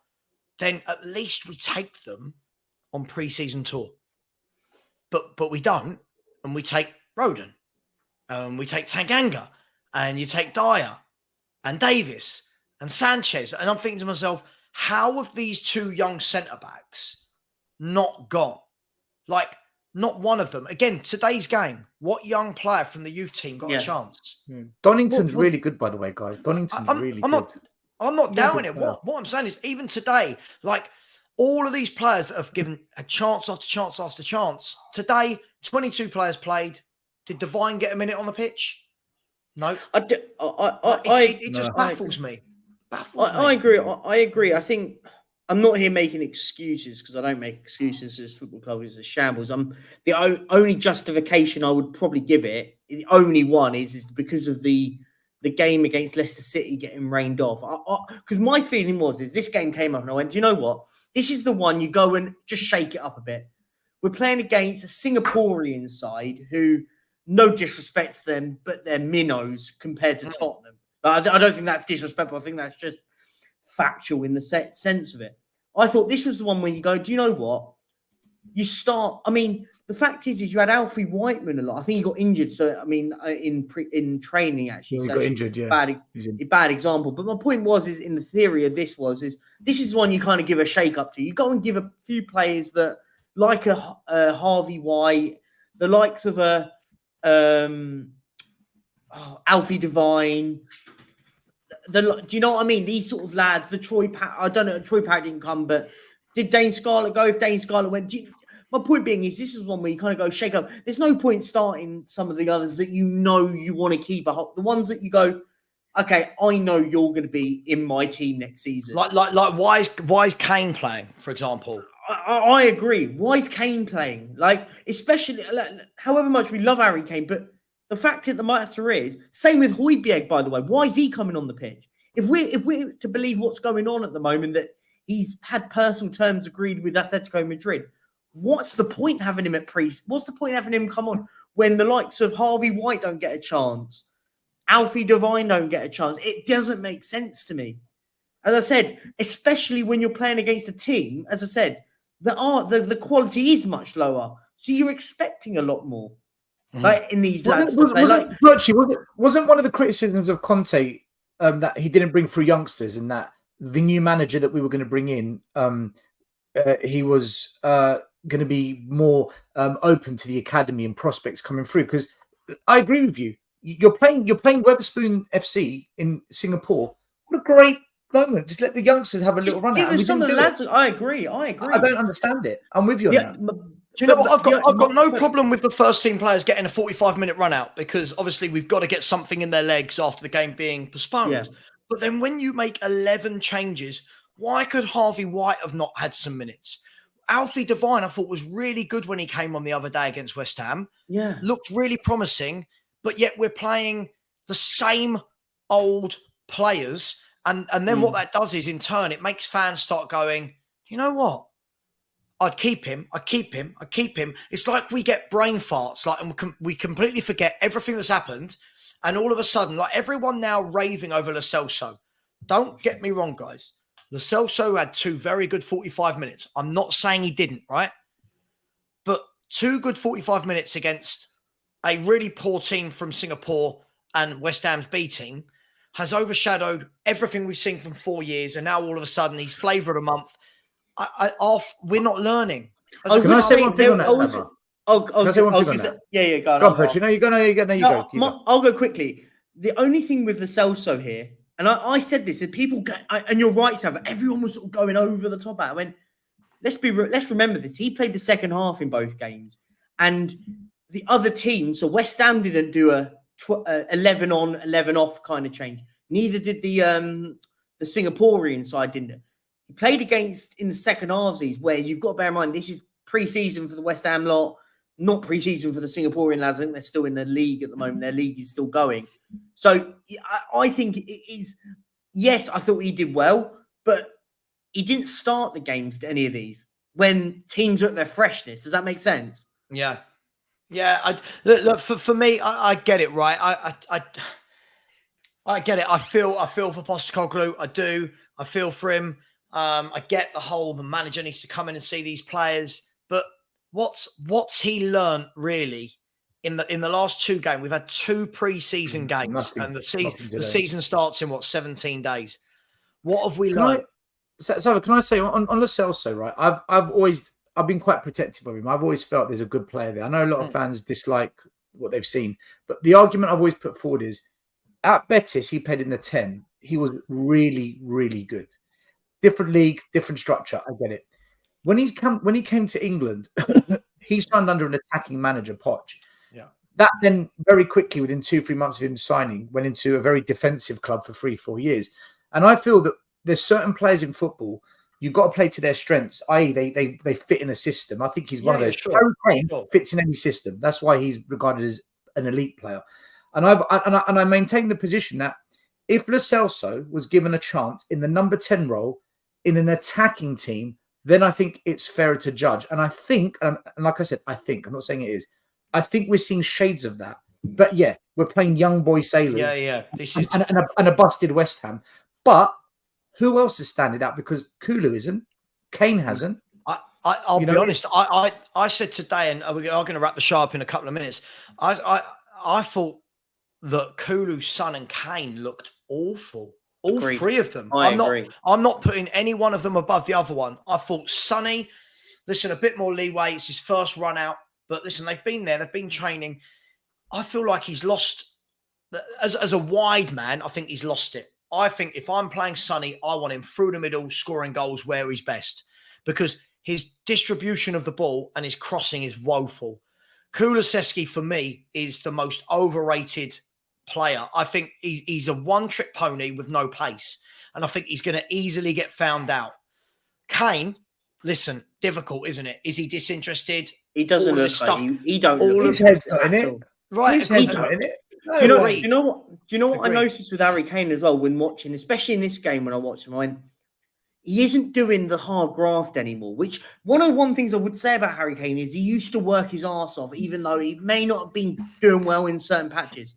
Then at least we take them on pre-season tour. But we don't. And we take Rodon. We take Tanganga. And you take Dyer. And Davis. And Sanchez. And I'm thinking to myself, how have these 2 young centre-backs not gone? Like, not one of them. Again, today's game, what young player from the youth team got a chance? Donington's really good, by the way, guys. Donington's really good. I'm not doubting it. What I'm saying is, even today, like all of these players that have given a chance after chance after chance, today, 22 players played. Did Devine get a minute on the pitch? No. It just baffles me. I agree. I agree. I think I'm not here making excuses because I don't make excuses. This football club is a shambles. The only justification I would probably give it, the only one is because of the game against Leicester City getting rained off. Because my feeling is this game came up and I went, do you know what? This is the one you go and just shake it up a bit. We're playing against a Singaporean side who, no disrespect to them, but they're minnows compared to Tottenham. I don't think that's disrespectful. I think that's just factual in the sense of it. I thought this was the one where you go, do you know what? You start, the fact is you had Alfie Whiteman a lot. I think he got injured. So, in training, actually. He so got injured, yeah. Bad example. But my point is in the theory of this this is one you kind of give a shake up to. You go and give a few players that, like a Harvey White, the likes of a Alfie Devine. Do you know what I mean? These sort of lads, the Troy Parrott, I don't know, Troy Parrott didn't come, but did Dane Scarlett go? If Dane Scarlett went, my point being is this is one where you kind of go shake up. There's no point starting some of the others that you want to keep. The ones that you go, okay, I know you're going to be in my team next season. Like why is Kane playing, for example? I agree. Why is Kane playing? Like, especially, however much we love Harry Kane, but the fact of the matter is, same with Højbjerg, by the way. Why is he coming on the pitch? If we're to believe what's going on at the moment, that he's had personal terms agreed with Atletico Madrid, what's the point having him at Priest? What's the point having him come on when the likes of Harvey White don't get a chance? Alfie Devine don't get a chance. It doesn't make sense to me. As I said, especially when you're playing against a team, as I said, the quality is much lower. So you're expecting a lot more. Like in these lads. Wasn't one of the criticisms of Conte that he didn't bring through youngsters and that the new manager that we were going to bring in, he was going to be more open to the academy and prospects coming through? Because I agree with you. You're playing Wetherspoon FC in Singapore. What a great moment. Just let the youngsters have a little run out. Even some of the lads. I agree. I don't understand it. I'm with you on that. Do you know what? I've got no problem with the first team players getting a 45-minute run out, because obviously we've got to get something in their legs after the game being postponed. Yeah. But then when you make 11 changes, why could Harvey White have not had some minutes? Alfie Devine, I thought, was really good when he came on the other day against West Ham. Yeah. Looked really promising, but yet we're playing the same old players. And then what that does is, in turn, it makes fans start going, you know what? I'd keep him. It's like we get brain farts, like, and we completely forget everything that's happened. And all of a sudden, like, everyone now raving over Lo Celso. Don't get me wrong, guys. Lo Celso had 2 very good 45 minutes. I'm not saying he didn't, right? But 2 good 45 minutes against a really poor team from Singapore and West Ham's B team has overshadowed everything we've seen from 4 years. And now all of a sudden he's flavour of the month. We're not learning. Can I say one thing on that? Yeah, go on. Go on, Perch. You go. I'll go quickly. The only thing with the Celso here, and I said this, and people get, and you're right, Savva, everyone was sort of going over the top at it. I went, let's remember this. He played the second half in both games, and the other team, so West Ham didn't do a 11 on, 11 off kind of change. Neither did the Singaporean side, didn't. He played against in the second halves, where you've got to bear in mind this is pre-season for the West Ham lot, not pre-season for the Singaporean lads. I think they're still in the league at the moment. Their league is still going. So I think it is, yes, I thought he did well, but he didn't start the games to any of these when teams are at their freshness. Does that make sense? Yeah. Yeah. Look, for me, I get it, right? I get it. I feel for Postecoglou. I do. I feel for him. I get the manager needs to come in and see these players, but what's he learned really in the last 2 games? We've had 2 pre-season games, and the season starts in 17 days. What have we learned? So can I say on Lo Celso, right? I've been quite protective of him. I've always felt there's a good player there. I know a lot of fans dislike what they've seen, but the argument I've always put forward is, at Betis, he played in the 10. He was really, really good. Different league, different structure. I get it. When he came to England, he signed under an attacking manager, Poch. Yeah. That then very quickly, within 2-3 months of him signing, went into a very defensive club for 3-4 years. And I feel that there's certain players in football you've got to play to their strengths, i.e. they fit in a system. I think he's one of those. Sure. Harry Kane fits in any system. That's why he's regarded as an elite player. And I maintain the position that if Lo Celso was given a chance in the number 10 role in an attacking team, then I think it's fairer to judge. And I think, and like I said, I'm not saying it is. I think we're seeing shades of that. But yeah, we're playing young boy sailors. Yeah. This is and a busted West Ham. But who else is standing out? Because Kulu isn't. Kane hasn't. I'll be honest. I said today, and we are going to wrap the show up in a couple of minutes. I thought that Kulu, Son, and Kane looked awful. All Agreed. 3 of them. I agree. I'm not putting any one of them above the other one. I thought Sonny, listen, a bit more leeway. It's his first run out. But listen, they've been there. They've been training. I feel like he's lost. As a wide man, I think he's lost it. I think if I'm playing Sonny, I want him through the middle, scoring goals where he's best. Because his distribution of the ball and his crossing is woeful. Kulusevski, for me, is the most overrated player. I think he's a one-trick pony with no pace. And I think he's going to easily get found out. Kane, listen, difficult, isn't it? Is he disinterested? He doesn't look like he don't look his head's not in it. Right. His head's not in it. Do you know what I noticed with Harry Kane as well when watching, especially in this game when I watched him, he isn't doing the hard graft anymore, which one of the things I would say about Harry Kane is he used to work his arse off, even though he may not have been doing well in certain patches.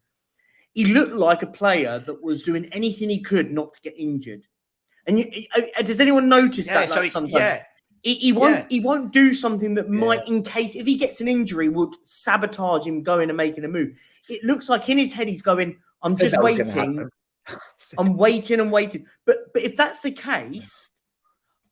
He looked like a player that was doing anything he could not to get injured. And does anyone notice that? So sometimes? Yeah. He won't do something that might, in case, if he gets an injury, would sabotage him going and making a move. It looks like in his head he's going, I'm just waiting. I'm waiting and waiting. But if that's the case,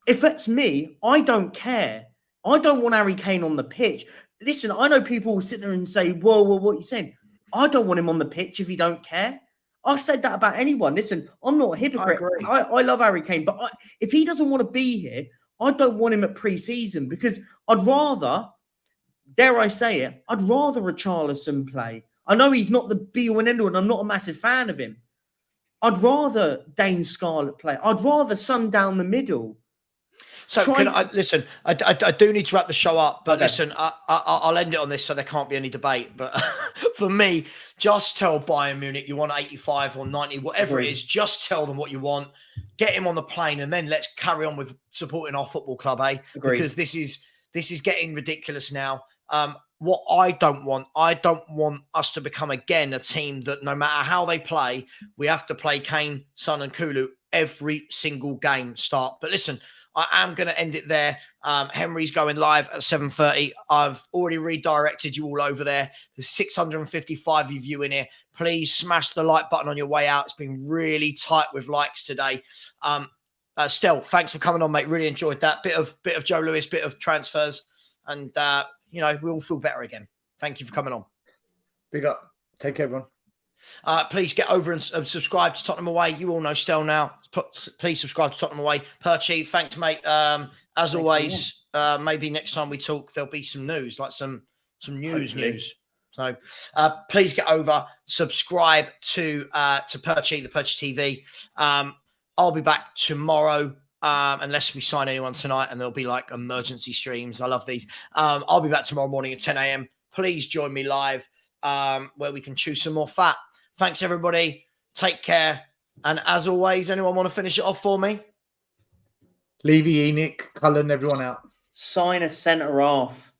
if that's me, I don't care. I don't want Harry Kane on the pitch. Listen, I know people will sit there and say, whoa, what are you saying? I don't want him on the pitch if he don't care. I said that about anyone. Listen, I'm not a hypocrite. agree. I love Harry Kane, but if he doesn't want to be here, I don't want him at pre-season because I'd rather, dare I say it, I'd rather Richarlison play. I know he's not the be-all and end-all, and I'm not a massive fan of him. I'd rather Dane Scarlett play. I'd rather Son down the middle. So listen, I do need to wrap the show up, but listen, I'll end it on this so there can't be any debate. But for me, just tell Bayern Munich you want 85 or 90, whatever it is, just tell them what you want, get him on the plane, and then let's carry on with supporting our football club, because this is getting ridiculous now. What I don't want us to become again a team that no matter how they play, we have to play Kane, Son and Kulu every single game start. But listen, I am going to end it there. Henry's going live at 7:30. I've already redirected you all over there. There's 655 of you in here. Please smash the like button on your way out. It's been really tight with likes today. Stel, thanks for coming on, mate. Really enjoyed that. Bit of Joe Lewis, bit of transfers. And, we all feel better again. Thank you for coming on. Big up. Take care, everyone. Please get over and subscribe to Tottenham Away. You all know Stel now. Please subscribe to Tottenham Away. Perchy, thanks, mate. As always, maybe next time we talk, there'll be some news, like some news. So please get over, subscribe to Perchy, the Perchy TV. I'll be back tomorrow. Unless we sign anyone tonight, and there'll be like emergency streams. I love these. I'll be back tomorrow morning at 10 a.m. Please join me live where we can chew some more fat. Thanks, everybody. Take care. And as always, anyone want to finish it off for me? Levy, Enoch, Cullen, everyone out. Sign a centre half.